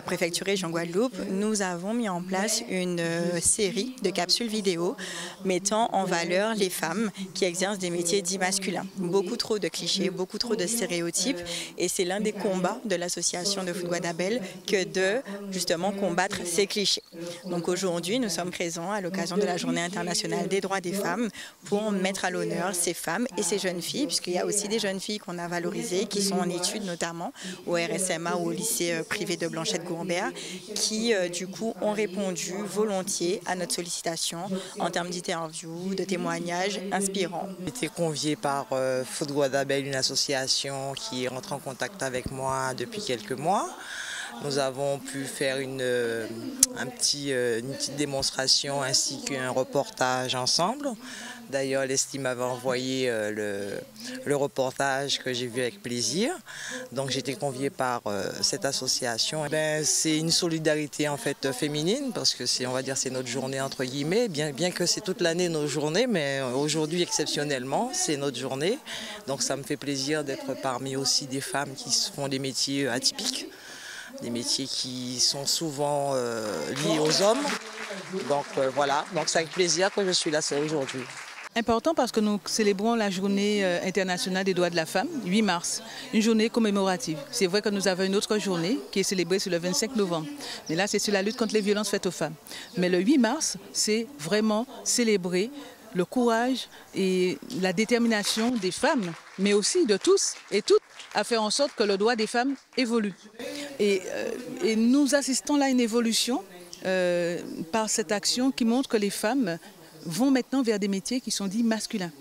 préfecture région Guadeloupe, nous avons mis en place une série de capsules vidéo mettant en valeur les femmes qui exercent des métiers dits masculins. Beaucoup trop de clichés, beaucoup trop de stéréotypes et c'est l'un des combats de l'association de foot Guadabel que de justement combattre ces clichés. Donc aujourd'hui, nous sommes présents à l'occasion de la Journée internationale des droits des femmes pour mettre à l'honneur ces femmes et ces jeunes filles, puisqu'il y a aussi des jeunes filles qu'on a valorisées, qui sont en études notamment au RSMA ou au lycée privé de Blanchette-Gourbert, qui du coup ont répondu volontiers à notre sollicitation en termes d'interviews, de témoignages inspirants. J'ai été conviée par Foot Guadabel, une association qui est rentrée en contact avec moi depuis quelques mois. Nous avons pu faire une petite démonstration ainsi qu'un reportage ensemble. D'ailleurs, l'Estime m'avait envoyé le reportage que j'ai vu avec plaisir. Donc j'ai été conviée par cette association. C'est une solidarité en fait féminine parce que on va dire c'est notre journée entre guillemets, bien que c'est toute l'année nos journées, mais aujourd'hui exceptionnellement c'est notre journée. Donc ça me fait plaisir d'être parmi aussi des femmes qui font des métiers atypiques. Des métiers qui sont souvent liés aux hommes. Donc voilà, donc c'est avec plaisir que je suis là aujourd'hui. Important parce que nous célébrons la journée internationale des droits de la femme, 8 mars, une journée commémorative. C'est vrai que nous avons une autre journée qui est célébrée sur le 25 novembre. Mais là, c'est sur la lutte contre les violences faites aux femmes. Mais le 8 mars, c'est vraiment célébrer le courage et la détermination des femmes, mais aussi de tous et toutes, à faire en sorte que le droit des femmes évolue. Et nous assistons là à une évolution par cette action qui montre que les femmes vont maintenant vers des métiers qui sont dits masculins.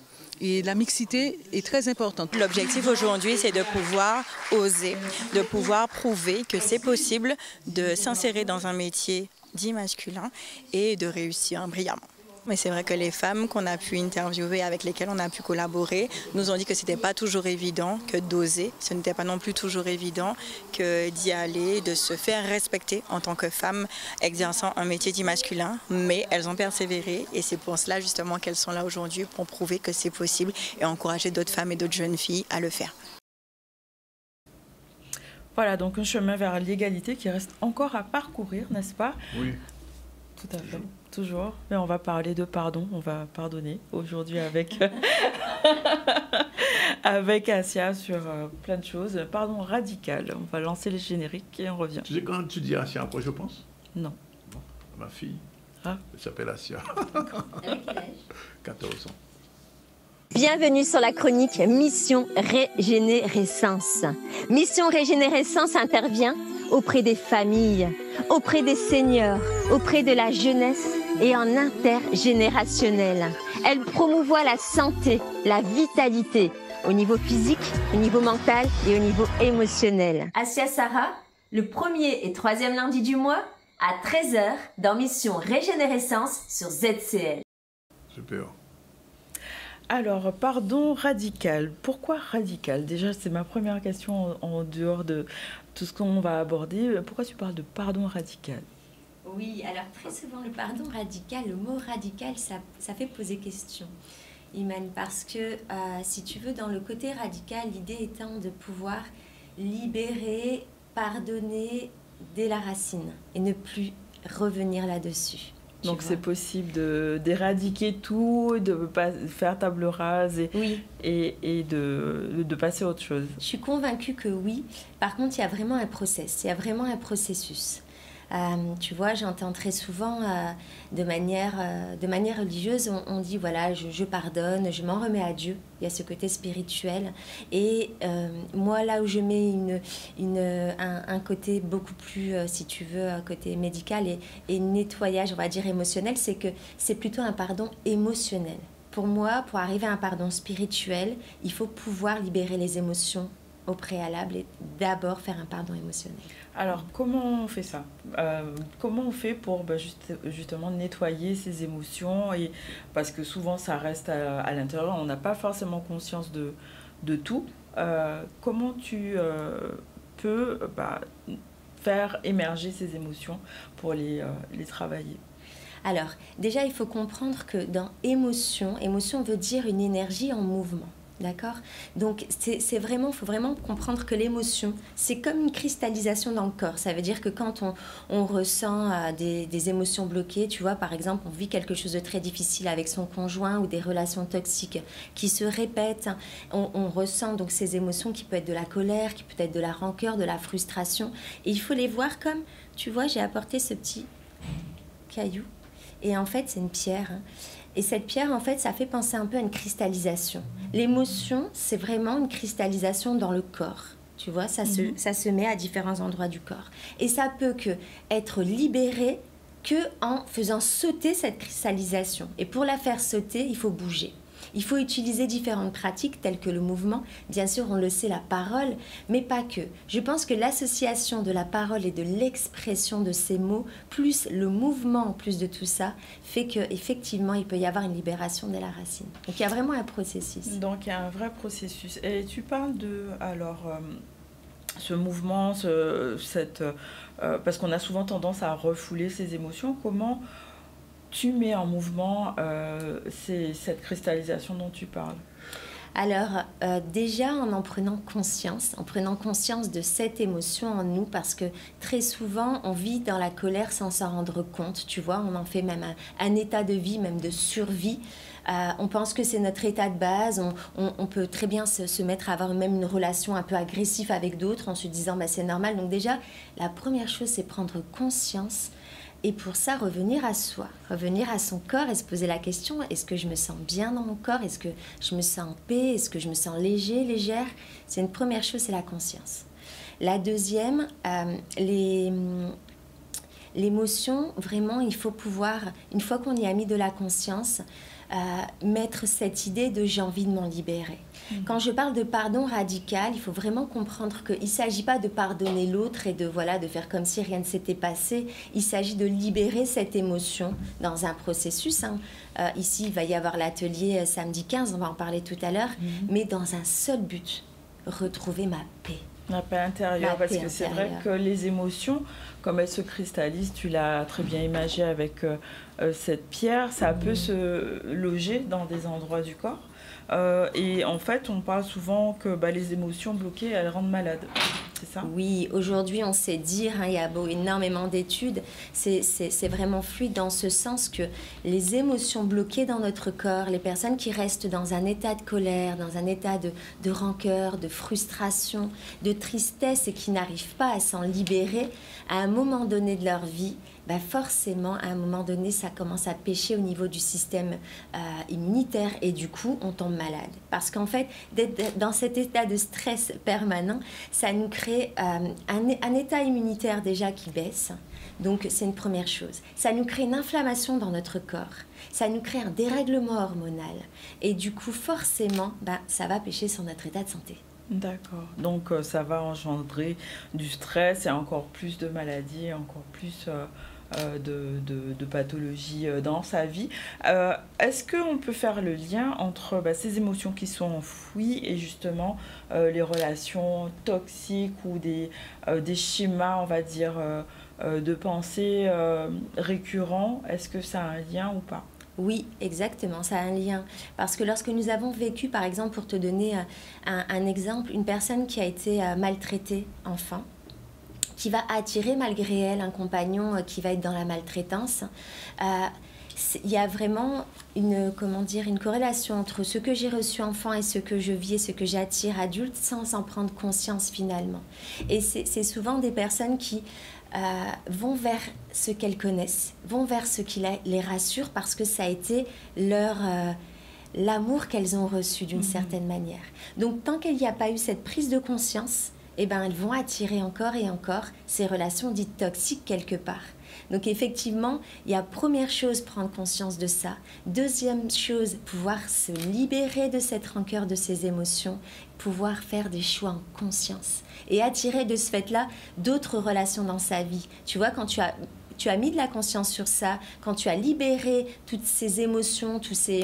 Et la mixité est très importante. L'objectif aujourd'hui, c'est de pouvoir oser, de pouvoir prouver que c'est possible de s'insérer dans un métier dit masculin et de réussir brillamment. Mais c'est vrai que les femmes qu'on a pu interviewer, avec lesquelles on a pu collaborer, nous ont dit que ce n'était pas toujours évident que d'oser. Ce n'était pas non plus toujours évident que d'y aller, de se faire respecter en tant que femme exerçant un métier dit masculin. Mais elles ont persévéré et c'est pour cela justement qu'elles sont là aujourd'hui pour prouver que c'est possible et encourager d'autres femmes et d'autres jeunes filles à le faire. Voilà, donc un chemin vers l'égalité qui reste encore à parcourir, n'est-ce pas? Oui. Tout à fait, toujours. Mais on va parler de pardon, on va pardonner aujourd'hui avec, avec Assia sur plein de choses. Pardon radical, on va lancer le générique et on revient. Tu sais quand tu dis Assia, à quoi je pense? Non. Bon, ma fille, elle s'appelle Assia. Avec quel âge? 14 ans. Bienvenue sur la chronique Mission Régénérescence. Mission Régénérescence intervient auprès des familles, auprès des seniors, auprès de la jeunesse et en intergénérationnel. Elle promouvoit la santé, la vitalité au niveau physique, au niveau mental et au niveau émotionnel. Assia Sarah, le 1er et 3e lundi du mois à 13h dans Mission Régénérescence sur ZCL. Super. Alors, pardon radical. Pourquoi radical? Déjà, c'est ma première question en dehors de tout ce qu'on va aborder. Pourquoi tu parles de pardon radical? Oui, alors très souvent, le pardon radical, le mot radical, ça fait poser question, Iman, parce que, si tu veux, dans le côté radical, l'idée étant de pouvoir libérer, pardonner dès la racine et ne plus revenir là-dessus. Donc c'est possible d'éradiquer tout, de pas faire table rase et de passer à autre chose. Je suis convaincue que oui. Par contre, il y a vraiment un process, il y a vraiment un processus. Tu vois, j'entends très souvent de manière religieuse, on dit voilà, je pardonne, je m'en remets à Dieu. Il y a ce côté spirituel. Et moi, là où je mets un côté beaucoup plus, si tu veux, un côté médical et nettoyage, on va dire émotionnel, c'est que c'est plutôt un pardon émotionnel. Pour moi, pour arriver à un pardon spirituel, il faut pouvoir libérer les émotions au préalable et d'abord faire un pardon émotionnel. Alors, comment on fait ça? Comment on fait pour justement nettoyer ces émotions parce que souvent, ça reste à l'intérieur, on n'a pas forcément conscience de tout. Comment tu peux faire émerger ces émotions pour les travailler? Alors, déjà, il faut comprendre que dans émotion veut dire une énergie en mouvement. D'accord? Donc, il faut vraiment comprendre que l'émotion, c'est comme une cristallisation dans le corps. Ça veut dire que quand on ressent des émotions bloquées, tu vois, par exemple, on vit quelque chose de très difficile avec son conjoint ou des relations toxiques qui se répètent, on ressent donc ces émotions qui peuvent être de la colère, qui peuvent être de la rancœur, de la frustration. Et il faut les voir comme, tu vois, j'ai apporté ce petit caillou. Et en fait, c'est une pierre. Et cette pierre, en fait, ça fait penser un peu à une cristallisation. L'émotion, c'est vraiment une cristallisation dans le corps. Tu vois, ça se met à différents endroits du corps. Et ça peut être libéré qu'en faisant sauter cette cristallisation. Et pour la faire sauter, il faut bouger. Il faut utiliser différentes pratiques telles que le mouvement. Bien sûr, on le sait, la parole, mais pas que. Je pense que l'association de la parole et de l'expression de ces mots, plus le mouvement, en plus de tout ça, fait qu'effectivement, il peut y avoir une libération dès la racine. Donc, il y a vraiment un processus. Donc, il y a un vrai processus. Et tu parles de, ce mouvement, parce qu'on a souvent tendance à refouler ces émotions. Comment tu mets en mouvement cette cristallisation dont tu parles? Alors, déjà en prenant conscience de cette émotion en nous, parce que très souvent, on vit dans la colère sans s'en rendre compte, tu vois, on en fait même un état de vie, même de survie. On pense que c'est notre état de base, on peut très bien se mettre à avoir même une relation un peu agressive avec d'autres en se disant c'est normal. Donc déjà, la première chose, c'est prendre conscience. Et pour ça, revenir à soi, revenir à son corps et se poser la question, est-ce que je me sens bien dans mon corps? Est-ce que je me sens en paix? Est-ce que je me sens léger, légère? C'est une première chose, c'est la conscience. La deuxième, les l'émotion, vraiment, il faut pouvoir, une fois qu'on y a mis de la conscience, mettre cette idée de j'ai envie de m'en libérer. Quand je parle de pardon radical, il faut vraiment comprendre qu'il ne s'agit pas de pardonner l'autre et de faire comme si rien ne s'était passé. Il s'agit de libérer cette émotion dans un processus. Ici, il va y avoir l'atelier samedi 15, on va en parler tout à l'heure, mais dans un seul but, retrouver ma paix. La paix intérieure, parce que c'est vrai que les émotions, comme elles se cristallisent, tu l'as très bien imagé avec cette pierre, ça peut se loger dans des endroits du corps. Et en fait, on parle souvent que les émotions bloquées, elles rendent malades. C'est ça? Oui, aujourd'hui, on sait dire, il y a énormément d'études, c'est vraiment fluide dans ce sens que les émotions bloquées dans notre corps, les personnes qui restent dans un état de colère, dans un état de rancœur, de frustration, de tristesse et qui n'arrivent pas à s'en libérer, à un moment donné de leur vie, forcément, à un moment donné, ça commence à pêcher au niveau du système immunitaire et du coup, on tombe malade. Parce qu'en fait, d'être dans cet état de stress permanent, ça nous crée un état immunitaire déjà qui baisse. Donc, c'est une première chose. Ça nous crée une inflammation dans notre corps. Ça nous crée un dérèglement hormonal. Et du coup, forcément, ça va pêcher sur notre état de santé. D'accord. Donc, ça va engendrer du stress et encore plus de maladies, encore plus de pathologies dans sa vie. Est-ce qu'on peut faire le lien entre ces émotions qui sont enfouies et justement les relations toxiques ou des schémas, on va dire, de pensée récurrents? Est-ce que ça a un lien ou pas? Oui, exactement, ça a un lien. Parce que lorsque nous avons vécu, par exemple, pour te donner un exemple, une personne qui a été maltraitée enfant, qui va attirer malgré elle un compagnon qui va être dans la maltraitance, il y a vraiment une corrélation entre ce que j'ai reçu enfant et ce que je vis et ce que j'attire adulte sans en prendre conscience finalement. Et c'est souvent des personnes qui vont vers ce qu'elles connaissent, vont vers ce qui les rassure parce que ça a été l'amour qu'elles ont reçu d'une certaine manière. Donc tant qu'il n'y a pas eu cette prise de conscience, elles vont attirer encore et encore ces relations dites toxiques quelque part. Donc effectivement, il y a première chose, prendre conscience de ça. Deuxième chose, pouvoir se libérer de cette rancœur, de ces émotions, pouvoir faire des choix en conscience et attirer de ce fait-là d'autres relations dans sa vie. Tu vois, quand tu as mis de la conscience sur ça, quand tu as libéré toutes ces émotions, tous ces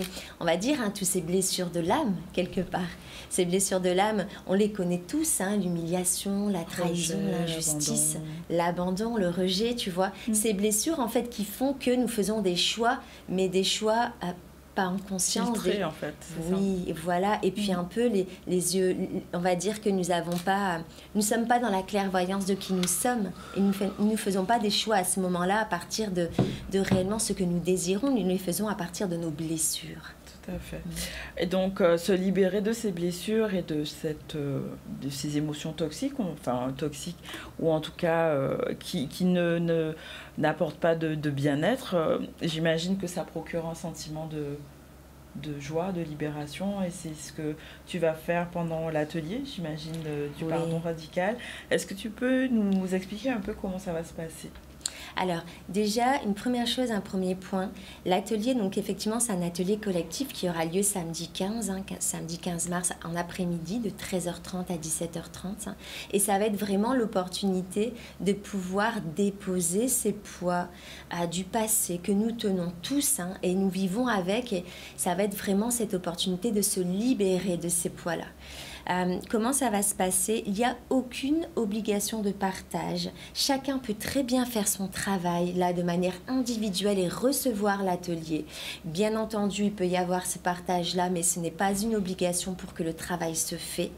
blessures de l'âme, quelque part. Ces blessures de l'âme, on les connaît tous, l'humiliation, la trahison, l'injustice, l'abandon, le rejet, tu vois. Ces blessures, en fait, qui font que nous faisons des choix, mais des choix pas en conscience. Filtrés, en fait. Oui, ça. Voilà. Et puis un peu les yeux, on va dire que nous sommes pas dans la clairvoyance de qui nous sommes. Et nous ne faisons pas des choix à ce moment-là à partir de réellement ce que nous désirons. Nous les faisons à partir de nos blessures. Tout à fait. Et donc, se libérer de ces blessures et de ces émotions toxiques, ou en tout cas qui n'apportent pas de bien-être, j'imagine que ça procure un sentiment de joie, de libération, et c'est ce que tu vas faire pendant l'atelier, j'imagine, du pardon radical. Est-ce que tu peux nous expliquer un peu comment ça va se passer ? Alors, déjà, une première chose, un premier point, l'atelier, donc effectivement, c'est un atelier collectif qui aura lieu samedi 15 mars en après-midi de 13h30 à 17h30. Et ça va être vraiment l'opportunité de pouvoir déposer ces poids du passé que nous tenons tous et nous vivons avec. Et ça va être vraiment cette opportunité de se libérer de ces poids-là. Comment ça va se passer? Il n'y a aucune obligation de partage. Chacun peut très bien faire son travail là de manière individuelle et recevoir l'atelier. Bien entendu, il peut y avoir ce partage-là, mais ce n'est pas une obligation pour que le travail se fait.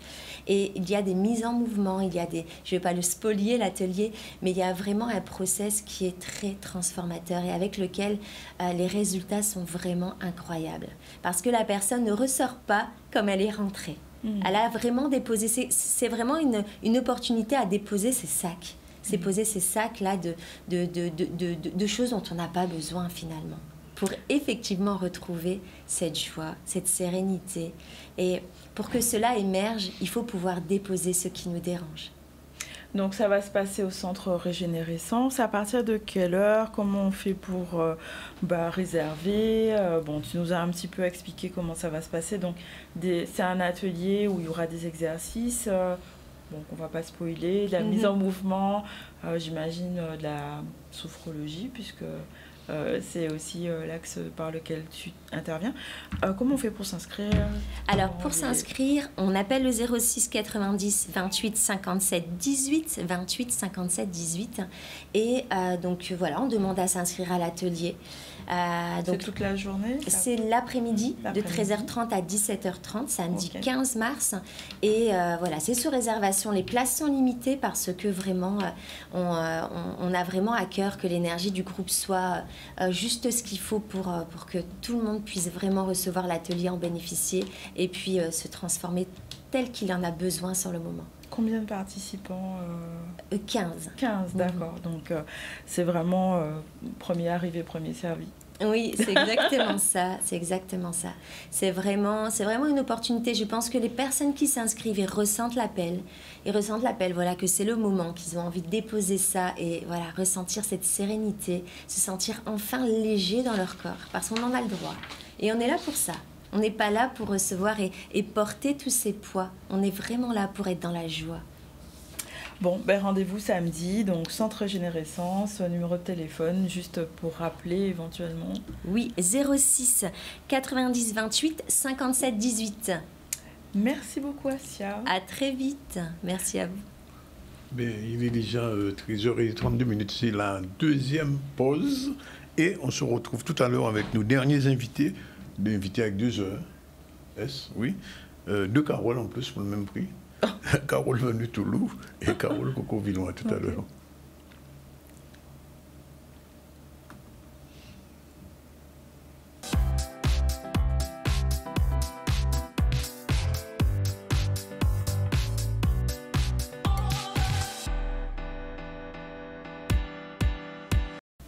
Et il y a des mises en mouvement, je ne vais pas le spolier l'atelier, mais il y a vraiment un process qui est très transformateur et avec lequel les résultats sont vraiment incroyables. Parce que la personne ne ressort pas comme elle est rentrée. Elle a vraiment déposé, c'est vraiment une opportunité à déposer ses sacs. C'est poser ces sacs-là de choses dont on n'a pas besoin finalement. Pour effectivement retrouver cette joie, cette sérénité. Et pour que cela émerge, il faut pouvoir déposer ce qui nous dérange. Donc ça va se passer au centre Régénérescence. À partir de quelle heure? Comment on fait pour réserver? Bon, tu nous as un petit peu expliqué comment ça va se passer. Donc c'est un atelier où il y aura des exercices. Bon, on ne va pas spoiler, de la mise en mouvement, j'imagine de la sophrologie, puisque c'est aussi l'axe par lequel tu interviens. Comment on fait pour s'inscrire? Alors, pour s'inscrire, on appelle le 06 90 28 57 18, 28 57 18. Et donc, voilà, on demande à s'inscrire à l'atelier. C'est toute la journée? C'est l'après-midi, de 13h30 à 17h30, samedi 15 mars. Et voilà, c'est sous réservation. Les places sont limitées parce que vraiment, on a vraiment à cœur que l'énergie du groupe soit juste ce qu'il faut pour que tout le monde puisse vraiment recevoir l'atelier, en bénéficier et puis se transformer tel qu'il en a besoin sur le moment. Combien de participants? 15. 15, d'accord. Donc, c'est vraiment premier arrivé, premier servi. Oui, c'est exactement ça. C'est exactement ça. C'est vraiment une opportunité. Je pense que les personnes qui s'inscrivent et ressentent l'appel, voilà, que c'est le moment, qu'ils ont envie de déposer ça et voilà, ressentir cette sérénité, se sentir enfin léger dans leur corps, parce qu'on en a le droit. Et on est là pour ça. On n'est pas là pour recevoir et porter tous ces poids. On est vraiment là pour être dans la joie. Bon, rendez-vous samedi, donc centre Régénérescence, numéro de téléphone, juste pour rappeler éventuellement. Oui, 06 90 28 57 18. Merci beaucoup, Assia. À très vite. Merci à vous. Il est déjà 13h32, c'est la deuxième pause. Et on se retrouve tout à l'heure avec nos derniers invités. D'inviter avec 2 heures. Oui. 2 Carole en plus pour le même prix. Carole Venue-Toulouse et Carole Coco-Villois tout à l'heure.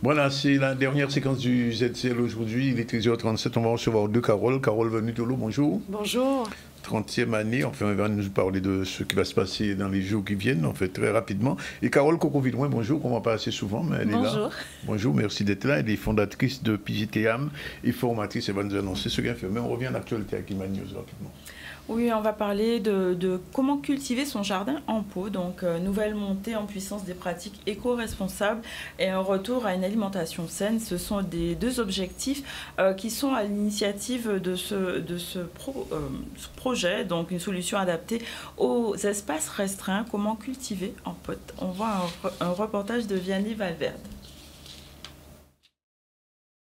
Voilà, c'est la dernière séquence du ZCL aujourd'hui. Il est 13h37. On va recevoir 2 Carole. Carole Venue-Toulouse, bonjour. Bonjour. 30e année. Enfin, on va nous parler de ce qui va se passer dans les jours qui viennent, en fait, très rapidement. Et Carole Coco-Villois, bonjour, qu'on ne voit pas assez souvent, mais elle est là. Bonjour. Bonjour, merci d'être là. Elle est fondatrice de PJTAM et formatrice. Elle va nous annoncer ce qu'elle fait. Mais on revient à l'actualité avec Iman News rapidement. Oui, on va parler de comment cultiver son jardin en pot, donc nouvelle montée en puissance des pratiques éco-responsables et un retour à une alimentation saine. Ce sont des 2 objectifs qui sont à l'initiative de ce projet, donc une solution adaptée aux espaces restreints, comment cultiver en pot. On voit un reportage de Vianney Valverde.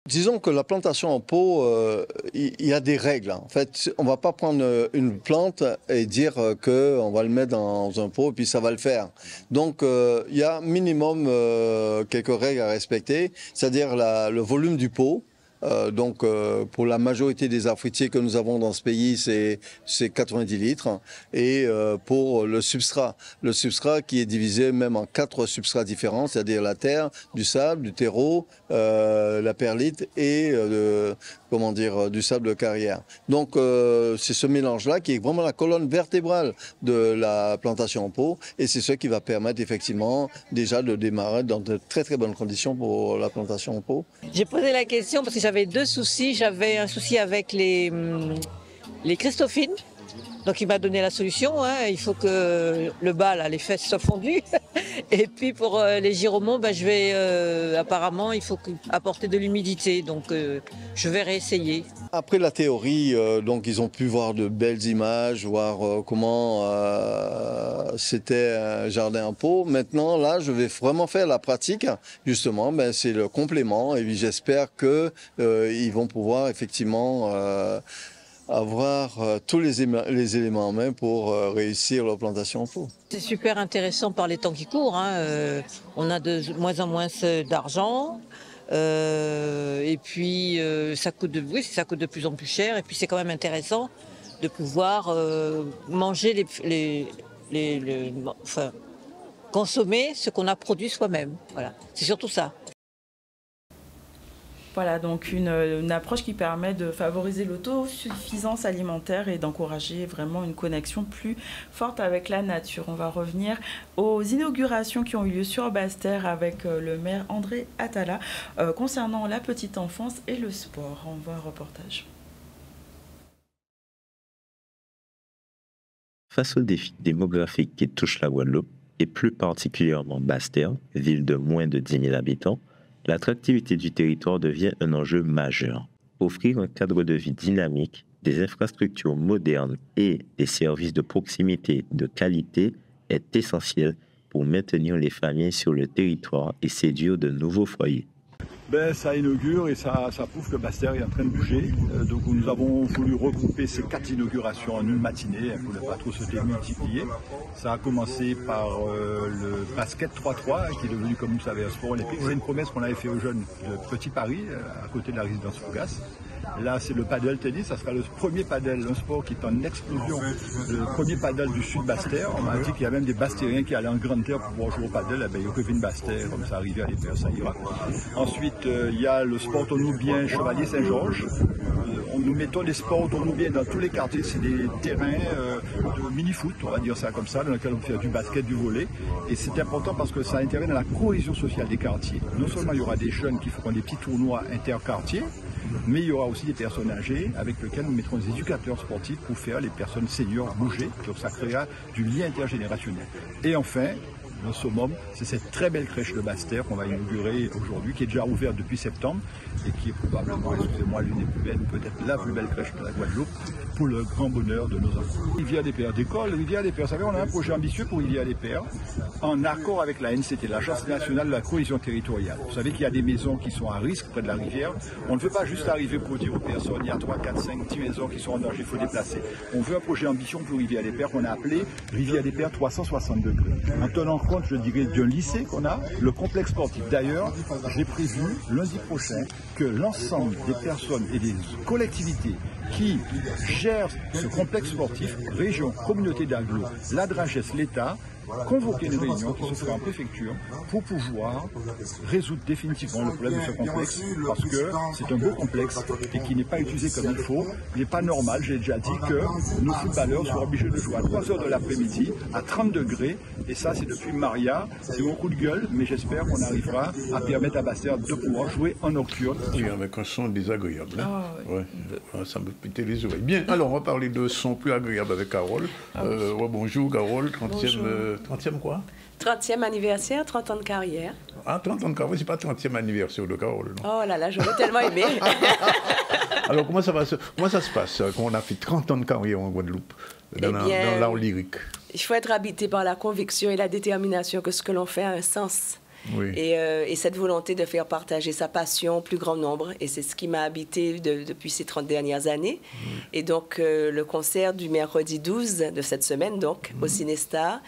Disons que la plantation en pot, il y a des règles. En fait, on ne va pas prendre une plante et dire qu'on va le mettre dans un pot et puis ça va le faire. Donc, il y a minimum quelques règles à respecter, c'est-à-dire le volume du pot. Donc, pour la majorité des arbres fruitiers que nous avons dans ce pays, c'est 90 litres. Et pour le substrat qui est divisé même en 4 substrats différents, c'est-à-dire la terre, du sable, du terreau, la perlite et du sable de carrière. Donc, c'est ce mélange-là qui est vraiment la colonne vertébrale de la plantation en pot. Et c'est ce qui va permettre effectivement déjà de démarrer dans de très très bonnes conditions pour la plantation en pot. J'ai posé la question parce que j'avais 2 soucis. J'avais un souci avec les Christophines. Donc il m'a donné la solution. Il faut que le bas, là, les fesses soient fondues. Et puis pour les giromons, apparemment, il faut apporter de l'humidité. Donc je vais réessayer. Après la théorie, donc ils ont pu voir de belles images, voir comment c'était un jardin en pot. Maintenant, là, je vais vraiment faire la pratique. Justement, c'est le complément. Et puis j'espère qu'ils vont pouvoir effectivement avoir tous les éléments en main pour réussir leur plantation en pot. C'est super intéressant par les temps qui courent. On a de moins en moins d'argent. Et puis ça coûte de plus en plus cher. Et puis c'est quand même intéressant de pouvoir manger consommer ce qu'on a produit soi-même. Voilà, c'est surtout ça. Voilà, donc une approche qui permet de favoriser l'autosuffisance alimentaire et d'encourager vraiment une connexion plus forte avec la nature. On va revenir aux inaugurations qui ont eu lieu sur Basse-Terre avec le maire André Atala concernant la petite enfance et le sport. On voit un reportage. Face aux défis démographiques qui touchent la Guadeloupe, et plus particulièrement Basse-Terre, ville de moins de 10 000 habitants, l'attractivité du territoire devient un enjeu majeur. Offrir un cadre de vie dynamique, des infrastructures modernes et des services de proximité de qualité est essentiel pour maintenir les familles sur le territoire et séduire de nouveaux foyers. Ça inaugure et ça prouve que Basse-Terre est en train de bouger. Donc nous avons voulu regrouper ces 4 inaugurations en une matinée. Il ne voulait pas trop se démultiplier. Ça a commencé par le basket 3-3 qui est devenu, comme vous savez, un sport olympique. C'est une promesse qu'on avait fait aux jeunes de Petit Paris, à côté de la résidence Fougas. Là, c'est le paddle tennis. Ça sera le premier paddle, un sport qui est en explosion. Le premier paddle du sud Basse-Terre. On m'a dit qu'il y a même des Basse-Terriens qui allaient en grande terre pour pouvoir jouer au paddle. Il y a Kevin Basse-Terre, comme ça, arrivé à l'Épère, ça ira. Ensuite, il y a le sport Tournoubien Chevalier Saint-Georges. Nous mettons les sports Tournoubien dans tous les quartiers. C'est des terrains de mini-foot, on va dire ça comme ça, dans lesquels on fait du basket, du volley. Et c'est important parce que ça intervient dans la cohésion sociale des quartiers. Non seulement il y aura des jeunes qui feront des petits tournois interquartiers, mais il y aura aussi des personnes âgées avec lesquelles nous mettrons des éducateurs sportifs pour faire les personnes seniors bouger. Donc ça créera du lien intergénérationnel. Et enfin, le summum, c'est cette très belle crèche de Basse-Terre qu'on va inaugurer aujourd'hui, qui est déjà ouverte depuis septembre et qui est probablement, excusez-moi, l'une des plus belles, peut-être la plus belle crèche de la Guadeloupe, pour le grand bonheur de nos enfants. Rivière-des-Pères d'école, Rivière-des-Pères, vous savez, on a un projet ambitieux pour Rivière-des-Pères, en accord avec la NCT, l'Agence nationale de la cohésion territoriale. Vous savez qu'il y a des maisons qui sont à risque près de la rivière. On ne veut pas juste arriver pour dire aux personnes, il y a 3, 4, 5, 10 maisons qui sont en danger, il faut déplacer. On veut un projet ambition pour Rivière-des-Pères qu'on a appelé Rivière-des-Pères 360 degrés. En tenant compte, je dirais, d'un lycée qu'on a, le complexe sportif. D'ailleurs, j'ai prévu lundi prochain que l'ensemble des personnes et des collectivités qui gèrent ce complexe sportif, région, communauté d'agglo, la Dragesse, l'État, convoquer une réunion qui se fera en préfecture pour pouvoir résoudre définitivement le problème de ce complexe, parce que c'est un beau complexe et qui n'est pas utilisé comme il faut. Il n'est pas normal, j'ai déjà dit, que nos footballeurs soient obligés de jouer à 3 heures de l'après-midi à 30 degrés, et ça c'est depuis Maria. C'est un coup de gueule, mais j'espère qu'on arrivera à permettre à Basse-Terre de pouvoir jouer en nocturne. Oui, avec un son désagréable. Hein. Ouais, ça me pétait les oreilles. Bien, alors on va parler de son plus agréable avec Carole. Bonjour Carole, 30e quoi? 30e anniversaire, 30 ans de carrière. Ah, 30 ans de carrière, c'est pas 30e anniversaire de Carole, non? Oh là là, j'aurais tellement aimé. Alors, comment ça se passe quand on a fait 30 ans de carrière en Guadeloupe, dans l'art lyrique? Il faut être habité par la conviction et la détermination que ce que l'on fait a un sens. Oui. Et cette volonté de faire partager sa passion au plus grand nombre. Et c'est ce qui m'a habité depuis ces 30 dernières années. Et donc, le concert du mercredi 12 de cette semaine, donc, au Cinestar,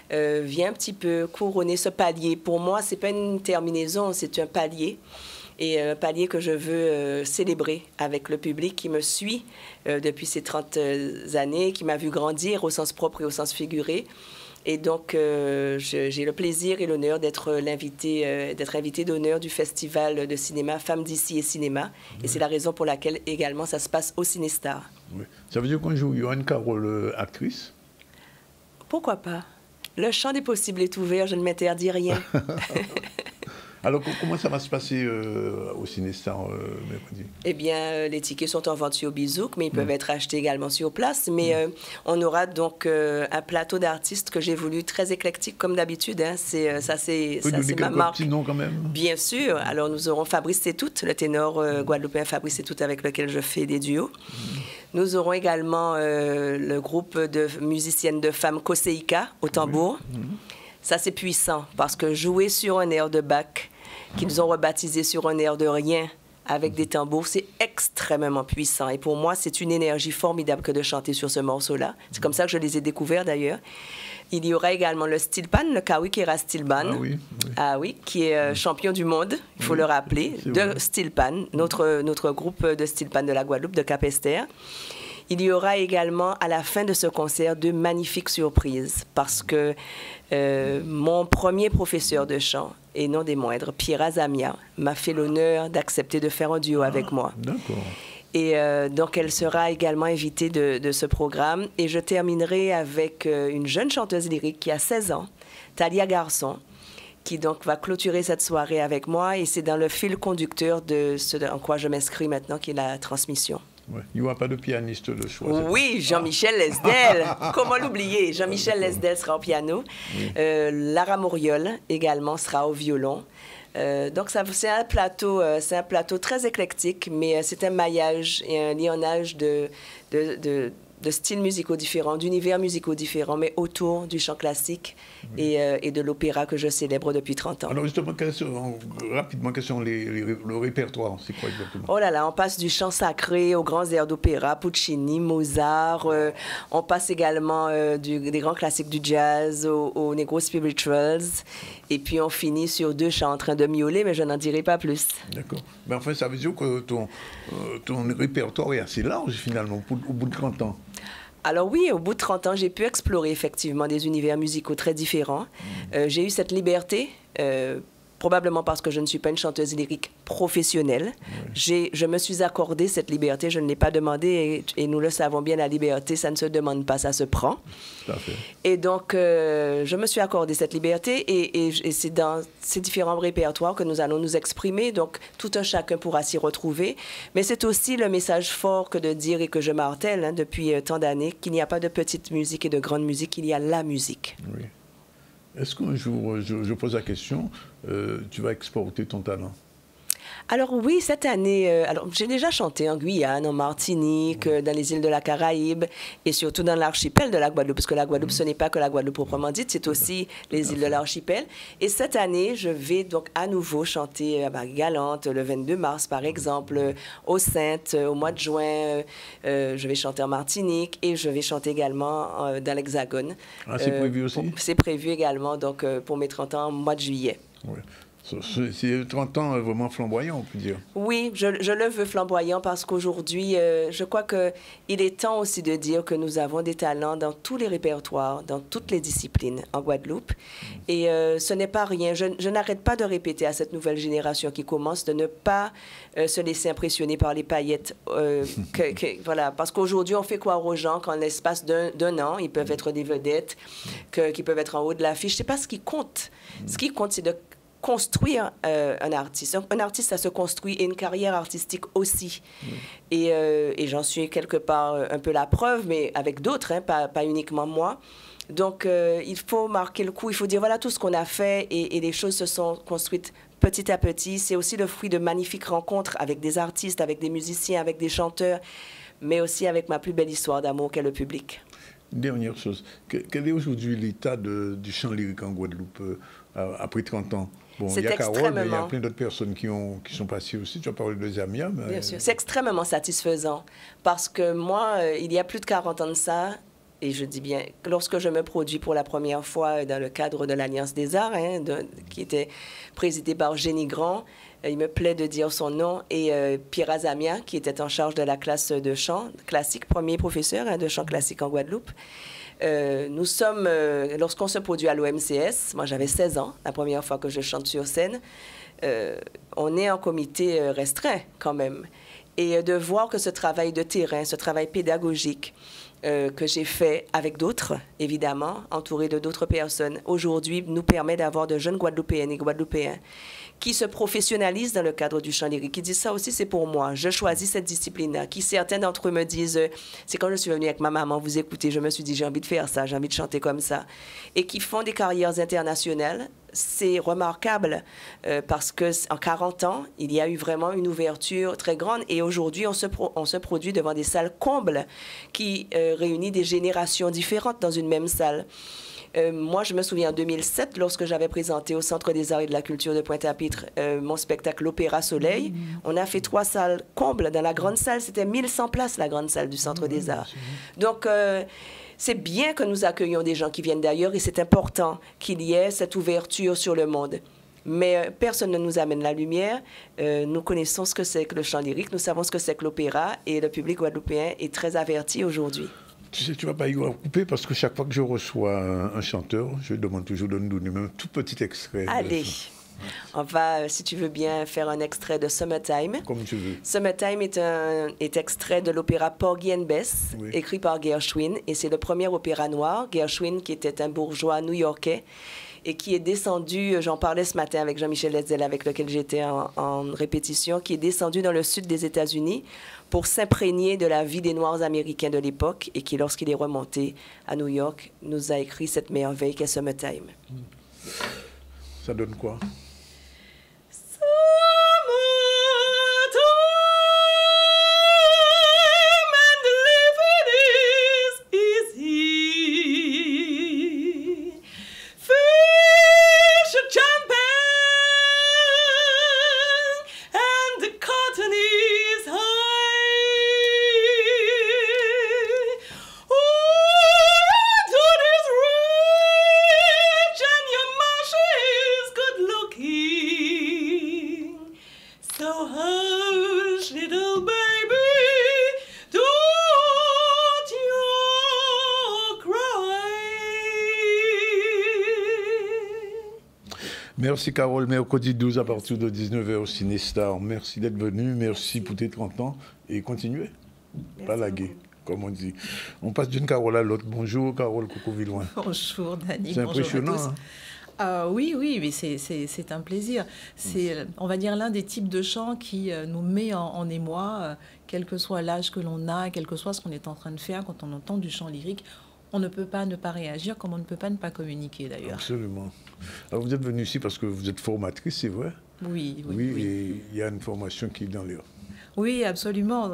vient un petit peu couronner ce palier. Pour moi, ce n'est pas une terminaison, c'est un palier. Et un palier que je veux célébrer avec le public qui me suit depuis ces 30 années, qui m'a vu grandir au sens propre et au sens figuré. Et donc, j'ai le plaisir et l'honneur d'être invité d'honneur du festival de cinéma Femmes d'ici et Cinéma. Et c'est la raison pour laquelle également ça se passe au Cinestar. Oui. Ça veut dire qu'on joue Joanne Carole actrice? Pourquoi pas? Le champ des possibles est ouvert, je ne m'interdis rien. Alors, comment ça va se passer au Cinestar mercredi? Eh bien, les tickets sont en vente sur Bizouk, mais ils peuvent être achetés également sur place. Mais on aura donc un plateau d'artistes que j'ai voulu très éclectique, comme d'habitude. Hein. C'est ma marque. Petit nom quand même? Bien sûr. Alors, nous aurons Fabrice Tétout, le ténor guadeloupéen Fabrice Tétout, avec lequel je fais des duos. Nous aurons également le groupe de musiciennes de femmes Koseika au tambour. Ça, c'est puissant, parce que jouer sur un air de Bach, qu'ils ont rebaptisé sur un air de rien, avec des tambours, c'est extrêmement puissant. Et pour moi, c'est une énergie formidable que de chanter sur ce morceau-là. C'est comme ça que je les ai découverts, d'ailleurs. Il y aura également le Stilpan, le Kawikera Stilpan, qui est champion du monde, il faut le rappeler, de Stilpan, notre groupe de Stilpan de la Guadeloupe, de Cap-Esther. Il y aura également à la fin de ce concert de magnifiques surprises parce que mon premier professeur de chant, et non des moindres, Pierre Azamia, m'a fait l'honneur d'accepter de faire un duo avec moi. D'accord. Et donc, elle sera également invitée de ce programme. Et je terminerai avec une jeune chanteuse lyrique qui a 16 ans, Thalia Garçon, qui donc va clôturer cette soirée avec moi. Et c'est dans le fil conducteur de ce en quoi je m'inscris maintenant, qui est la transmission. Ouais. Il n'y aura pas de pianiste de choix. Oui, Jean-Michel Lesdel. Comment l'oublier? Jean-Michel Lesdel sera au piano. Oui. Lara Mouriol également sera au violon. Donc, c'est un plateau très éclectique, mais c'est un maillage et un lionnage de styles musicaux différents, d'univers musicaux différents, mais autour du chant classique et de l'opéra que je célèbre depuis 30 ans. Alors justement, rapidement, quels sont le répertoire? C'est quoi exactement? Oh là là, on passe du chant sacré aux grands airs d'opéra, Puccini, Mozart. On passe également des grands classiques du jazz aux negro spirituals. Et puis on finit sur 2 chants en train de miauler, mais je n'en dirai pas plus. D'accord. Mais enfin, ça veut dire que ton répertoire est assez large finalement, au bout de 30 ans. Alors oui, au bout de 30 ans, j'ai pu explorer effectivement des univers musicaux très différents. J'ai eu cette liberté, probablement parce que je ne suis pas une chanteuse lyrique professionnelle. Je me suis accordé cette liberté, je ne l'ai pas demandé et nous le savons bien, la liberté, ça ne se demande pas, ça se prend. Tout à fait. Et donc, je me suis accordé cette liberté et c'est dans ces différents répertoires que nous allons nous exprimer. Donc, tout un chacun pourra s'y retrouver. Mais c'est aussi le message fort que de dire et que je martèle depuis tant d'années qu'il n'y a pas de petite musique et de grande musique, il y a la musique. Oui. Est-ce qu'un jour, je pose la question, tu vas exporter ton talent? Alors oui, cette année, j'ai déjà chanté en Guyane, en Martinique, dans les îles de la Caraïbe et surtout dans l'archipel de la Guadeloupe, parce que la Guadeloupe, ce n'est pas que la Guadeloupe proprement dite, c'est aussi les îles de l'archipel. Et cette année, je vais donc à nouveau chanter à Marie-Galante le 22 mars, par exemple, aux Saintes, au mois de juin. Je vais chanter en Martinique et je vais chanter également dans l'Hexagone. Ah, c'est prévu aussi? C'est prévu également, donc pour mes 30 ans, au mois de juillet. Oui. C'est 30 ans vraiment flamboyant, on peut dire. Oui, je le veux flamboyant parce qu'aujourd'hui, je crois qu'il est temps aussi de dire que nous avons des talents dans tous les répertoires, dans toutes les disciplines en Guadeloupe. Et ce n'est pas rien. Je n'arrête pas de répéter à cette nouvelle génération qui commence de ne pas se laisser impressionner par les paillettes. Voilà, parce qu'aujourd'hui, on fait croire aux gens qu'en l'espace d'un an, ils peuvent être des vedettes, qu'ils peuvent être en haut de l'affiche. Ce n'est pas ce qui compte. Ce qui compte, c'est de construire un artiste. Un artiste, ça se construit et une carrière artistique aussi. Et j'en suis quelque part un peu la preuve, mais avec d'autres, hein, pas uniquement moi. Donc, il faut marquer le coup, il faut dire voilà tout ce qu'on a fait et les choses se sont construites petit à petit. C'est aussi le fruit de magnifiques rencontres avec des artistes, avec des musiciens, avec des chanteurs, mais aussi avec ma plus belle histoire d'amour qu'est le public. Dernière chose, quel est aujourd'hui l'état du chant lyrique en Guadeloupe après 30 ans? Bon, il y a Carole, mais il y a plein d'autres personnes qui sont passées aussi. Tu as parlé de Zamia. Mais... Bien sûr, c'est extrêmement satisfaisant parce que moi, il y a plus de 40 ans de ça, et je dis bien, lorsque je me produis pour la première fois dans le cadre de l'Alliance des Arts, hein, qui était présidée par Génie Grand, il me plaît de dire son nom, et Pierre Azamia, qui était en charge de la classe de chant classique, premier professeur de chant classique en Guadeloupe. Nous sommes, lorsqu'on se produit à l'OMCS, moi j'avais 16 ans, la première fois que je chante sur scène, on est en comité restreint quand même. Et de voir que ce travail de terrain, ce travail pédagogique que j'ai fait avec d'autres, évidemment, entouré de d'autres personnes, aujourd'hui nous permet d'avoir de jeunes Guadeloupéennes et Guadeloupéens qui se professionnalisent dans le cadre du chant lyrique, qui disent ça aussi c'est pour moi, je choisis cette discipline-là, qui certains d'entre eux me disent, c'est quand je suis venue avec ma maman vous écouter, je me suis dit j'ai envie de faire ça, j'ai envie de chanter comme ça, et qui font des carrières internationales. C'est remarquable parce qu'en 40 ans, il y a eu vraiment une ouverture très grande et aujourd'hui, on se produit devant des salles combles qui réunissent des générations différentes dans une même salle. Moi, je me souviens en 2007, lorsque j'avais présenté au Centre des Arts et de la Culture de Pointe-à-Pitre mon spectacle L'Opéra Soleil. On a fait 3 salles combles. Dans la grande salle, c'était 1100 places, la grande salle du Centre des Arts. Donc, c'est bien que nous accueillions des gens qui viennent d'ailleurs et c'est important qu'il y ait cette ouverture sur le monde. Mais personne ne nous amène la lumière. Nous connaissons ce que c'est que le chant lyrique, nous savons ce que c'est que l'opéra, et le public guadeloupéen est très averti aujourd'hui. Tu sais, tu vas pas y couper parce que chaque fois que je reçois un chanteur, je demande toujours de nous donner même un tout petit extrait. Allez, on va, si tu veux bien, faire un extrait de Summertime. Comme tu veux. Summertime est extrait de l'opéra Porgy and Bess, écrit par Gershwin, et c'est le premier opéra noir. Gershwin, qui était un bourgeois new-yorkais, et qui est descendu, j'en parlais ce matin avec Jean-Michel Hetzel, avec lequel j'étais en répétition, qui est descendu dans le sud des États-Unis pour s'imprégner de la vie des Noirs américains de l'époque, et qui, lorsqu'il est remonté à New York, nous a écrit cette merveille qu'est Summertime. Ça donne quoi? Merci Carole, mercredi 12 à partir de 19h au Cinestar. Merci d'être venu, merci pour tes 30 ans et continuez. Pas laguer, comme on dit. On passe d'une Carole à l'autre. Bonjour Carole Coco-Villouin. Bonjour Dany, c'est impressionnant. Bonjour à tous. Oui, mais c'est un plaisir. C'est, on va dire, l'un des types de chants qui nous met en émoi, quel que soit l'âge que l'on a, quel que soit ce qu'on est en train de faire quand on entend du chant lyrique. On ne peut pas ne pas réagir, comme on ne peut pas ne pas communiquer d'ailleurs. Absolument. Alors vous êtes venue ici parce que vous êtes formatrice, c'est vrai? Oui. Et il y a une formation qui est dans l'air. Oui, absolument.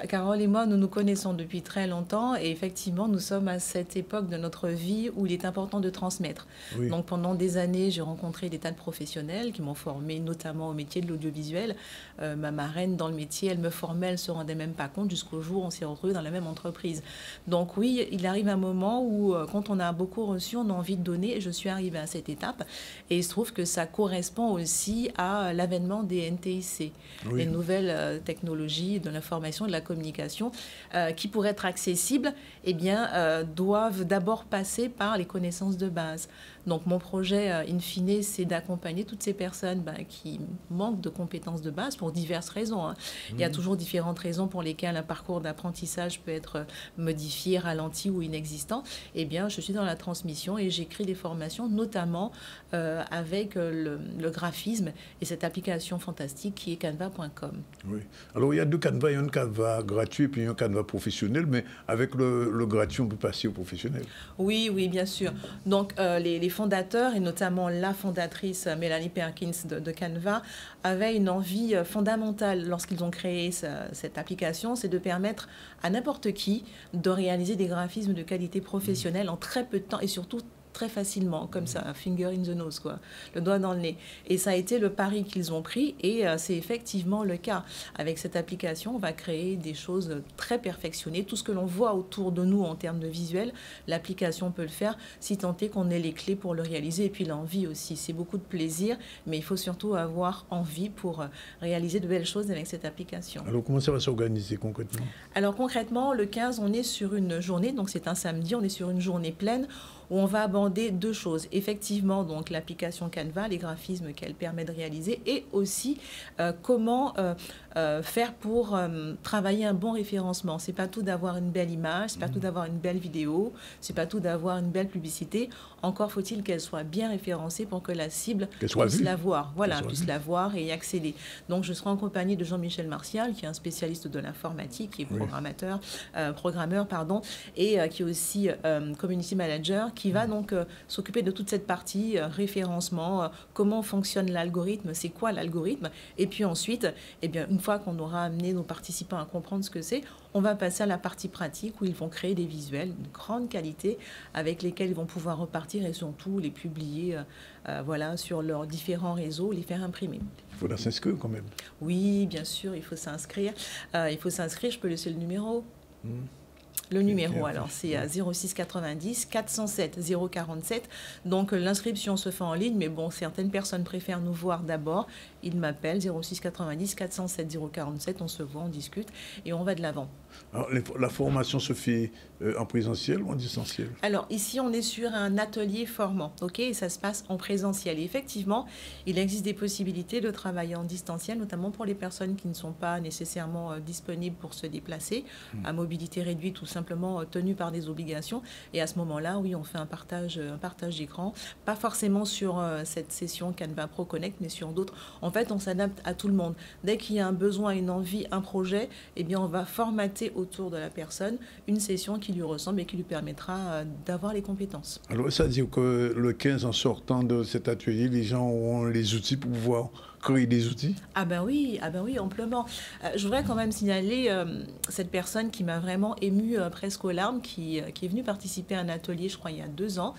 Carole et moi, nous nous connaissons depuis très longtemps et effectivement, nous sommes à cette époque de notre vie où il est important de transmettre. Oui. Donc pendant des années, j'ai rencontré des tas de professionnels qui m'ont formé notamment au métier de l'audiovisuel. Ma marraine dans le métier, elle me formait, elle ne se rendait même pas compte jusqu'au jour où on s'est retrouvés dans la même entreprise. Donc oui, il arrive un moment où quand on a beaucoup reçu, on a envie de donner et je suis arrivée à cette étape. Et il se trouve que ça correspond aussi à l'avènement des NTIC, les nouvelles technologies de l'information et de la communication qui, pour être accessibles, doivent d'abord passer par les connaissances de base. Donc mon projet, in fine, c'est d'accompagner toutes ces personnes qui manquent de compétences de base pour diverses raisons. Hein. Il y a toujours différentes raisons pour lesquelles un parcours d'apprentissage peut être modifié, ralenti ou inexistant. Eh bien, je suis dans la transmission et j'écris des formations, notamment avec le graphisme et cette application fantastique qui est canva.com. Oui. Alors, il y a deux Canva. Il y a un Canva gratuit et puis un Canva professionnel, mais avec le gratuit, on peut passer au professionnel. Oui, bien sûr. Donc, les fondateurs, et notamment la fondatrice Mélanie Perkins de Canva, avaient une envie fondamentale lorsqu'ils ont créé cette application, c'est de permettre à n'importe qui de réaliser des graphismes de qualité professionnelle en très peu de temps et surtout très facilement, comme ça, un finger in the nose, quoi, le doigt dans le nez. Et ça a été le pari qu'ils ont pris et c'est effectivement le cas. Avec cette application, on va créer des choses très perfectionnées. Tout ce que l'on voit autour de nous en termes de visuel, l'application peut le faire si tant est qu'on ait les clés pour le réaliser et puis l'envie aussi. C'est beaucoup de plaisir, mais il faut surtout avoir envie pour réaliser de belles choses avec cette application. Alors, comment ça va s'organiser concrètement? Alors, concrètement, le 15, on est sur une journée, donc c'est un samedi, on est sur une journée pleine où on va aborder deux choses. Effectivement, donc l'application Canva, les graphismes qu'elle permet de réaliser et aussi comment faire pour travailler un bon référencement. C'est pas tout d'avoir une belle image, c'est pas tout d'avoir une belle vidéo, c'est pas tout d'avoir une belle publicité. Encore faut-il qu'elle soit bien référencée pour que la cible puisse la voir. Voilà, puisse la voir et y accéder. Donc, je serai en compagnie de Jean-Michel Martial, qui est un spécialiste de l'informatique, qui est programmeur, et qui est aussi community manager, qui va donc s'occuper de toute cette partie référencement, comment fonctionne l'algorithme, c'est quoi l'algorithme, et puis ensuite, une fois qu'on aura amené nos participants à comprendre ce que c'est, on va passer à la partie pratique où ils vont créer des visuels de grande qualité avec lesquels ils vont pouvoir repartir et surtout les publier sur leurs différents réseaux, les faire imprimer. Il faudra s'inscrire quand même. Oui, bien sûr, il faut s'inscrire. Je peux laisser le numéro. Le numéro, alors, c'est 06 90 407 047. Donc, l'inscription se fait en ligne, mais bon, certaines personnes préfèrent nous voir d'abord. Ils m'appellent 06 90 407 047. On se voit, on discute et on va de l'avant. Alors, la formation se fait en présentiel ou en distanciel? Alors, ici, on est sur un atelier formant, ok, et ça se passe en présentiel. Et effectivement, il existe des possibilités de travailler en distanciel, notamment pour les personnes qui ne sont pas nécessairement disponibles pour se déplacer, à mobilité réduite ou simplement tenues par des obligations. Et à ce moment-là, oui, on fait un partage d'écran, pas forcément sur cette session Canva Pro Connect, mais sur d'autres. En fait, on s'adapte à tout le monde. Dès qu'il y a un besoin, une envie, un projet, eh bien, on va formater autour de la personne une session qui lui ressemble et qui lui permettra d'avoir les compétences. Alors, ça veut dire que le 15, en sortant de cet atelier, les gens auront les outils pour pouvoir créer des outils? Ah ben oui, amplement. Je voudrais quand même signaler cette personne qui m'a vraiment émue presque aux larmes, qui est venue participer à un atelier, je crois, il y a 2 ans,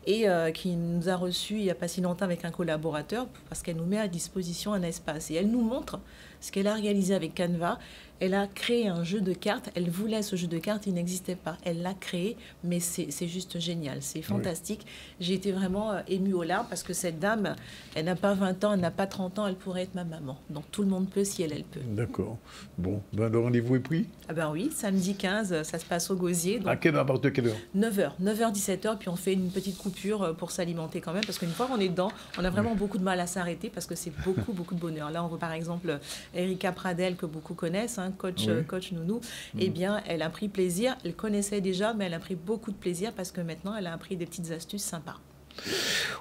et qui nous a reçus il n'y a pas si longtemps avec un collaborateur, parce qu'elle nous met à disposition un espace. Et elle nous montre ce qu'elle a réalisé avec Canva. Elle a créé un jeu de cartes. Elle voulait ce jeu de cartes, il n'existait pas. Elle l'a créé, mais c'est juste génial, c'est fantastique. Oui. J'ai été vraiment émue aux larmes parce que cette dame, elle n'a pas 20 ans, elle n'a pas 30 ans, elle pourrait être ma maman. Donc tout le monde peut si elle peut. D'accord. Bon, ben, le rendez-vous est pris? Ah ben oui, samedi 15, ça se passe au Gosier. Donc à quelle heure, de quelle heure? 9h, 17h, puis on fait une petite coupure pour s'alimenter quand même, parce qu'une fois qu'on est dedans, on a vraiment beaucoup de mal à s'arrêter parce que c'est beaucoup de bonheur. Là, on voit par exemple Erika Pradel, que beaucoup connaissent, coach nounou, eh bien, elle a pris plaisir. Elle connaissait déjà, mais elle a pris beaucoup de plaisir parce que maintenant, elle a appris des petites astuces sympas.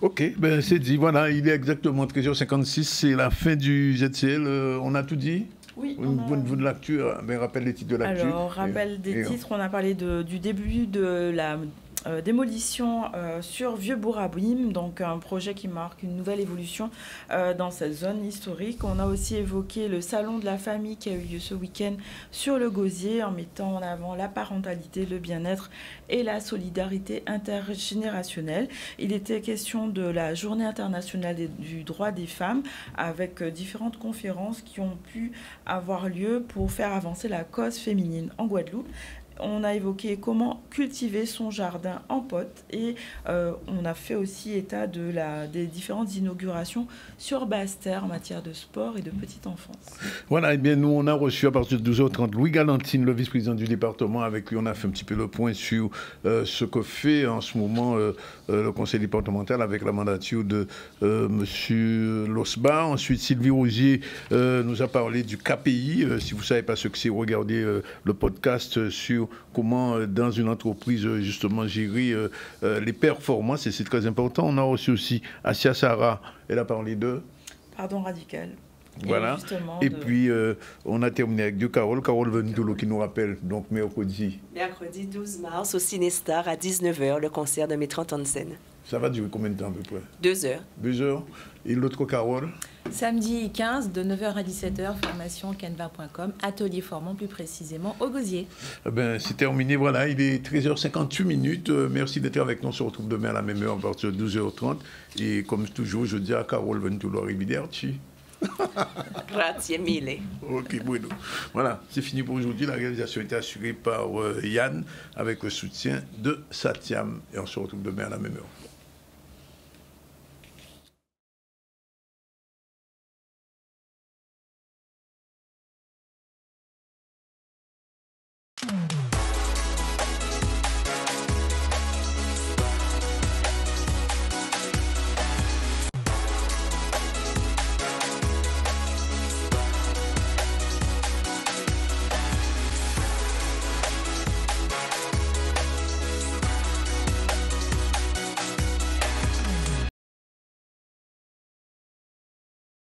Ok, ben c'est dit. Voilà, il est exactement 13h56. C'est la fin du ZCL. On a tout dit? Oui. Vous de l'actu, ben, rappelle les titres de l'actu. Alors, rappel des titres. On a parlé du début de la démolition sur Vieux-Bourg-Abîme, donc un projet qui marque une nouvelle évolution dans cette zone historique. On a aussi évoqué le salon de la famille qui a eu lieu ce week-end sur le Gosier, en mettant en avant la parentalité, le bien-être et la solidarité intergénérationnelle. Il était question de la Journée internationale du droit des femmes, avec différentes conférences qui ont pu avoir lieu pour faire avancer la cause féminine en Guadeloupe. On a évoqué comment cultiver son jardin en pot et on a fait aussi état des différentes inaugurations sur Basse-Terre en matière de sport et de petite enfance. Voilà, et bien nous on a reçu à partir de 12h30 Louis Galantine, le vice-président du département. Avec lui on a fait un petit peu le point sur ce que fait en ce moment le conseil départemental avec la mandature de monsieur Losba. Ensuite Sylvie Rosier nous a parlé du KPI. Si vous ne savez pas ce que c'est, regardez le podcast sur comment dans une entreprise justement gérer les performances, et c'est très important. On a reçu aussi Asia Sarah, elle a parlé de pardon radical. Voilà. Et puis on a terminé avec Carole Venitolo qui nous rappelle donc mercredi 12 mars au Cinestar à 19h le concert de Mes 30 ans de scène. Ça va durer combien de temps à peu près? 2 heures. 2 heures. Et l'autre Carole? Samedi 15, de 9h à 17h, formation canva.com, atelier formant plus précisément au Gosier. Eh ben, c'est terminé, voilà, il est 13h58. Merci d'être avec nous, on se retrouve demain à la même heure à partir de 12h30. Et comme toujours, je dis à Carole Venitolo, arrivederci. Grazie mille. Ok, bueno. Voilà, c'est fini pour aujourd'hui. La réalisation était assurée par Yann avec le soutien de Satyam. Et on se retrouve demain à la même heure.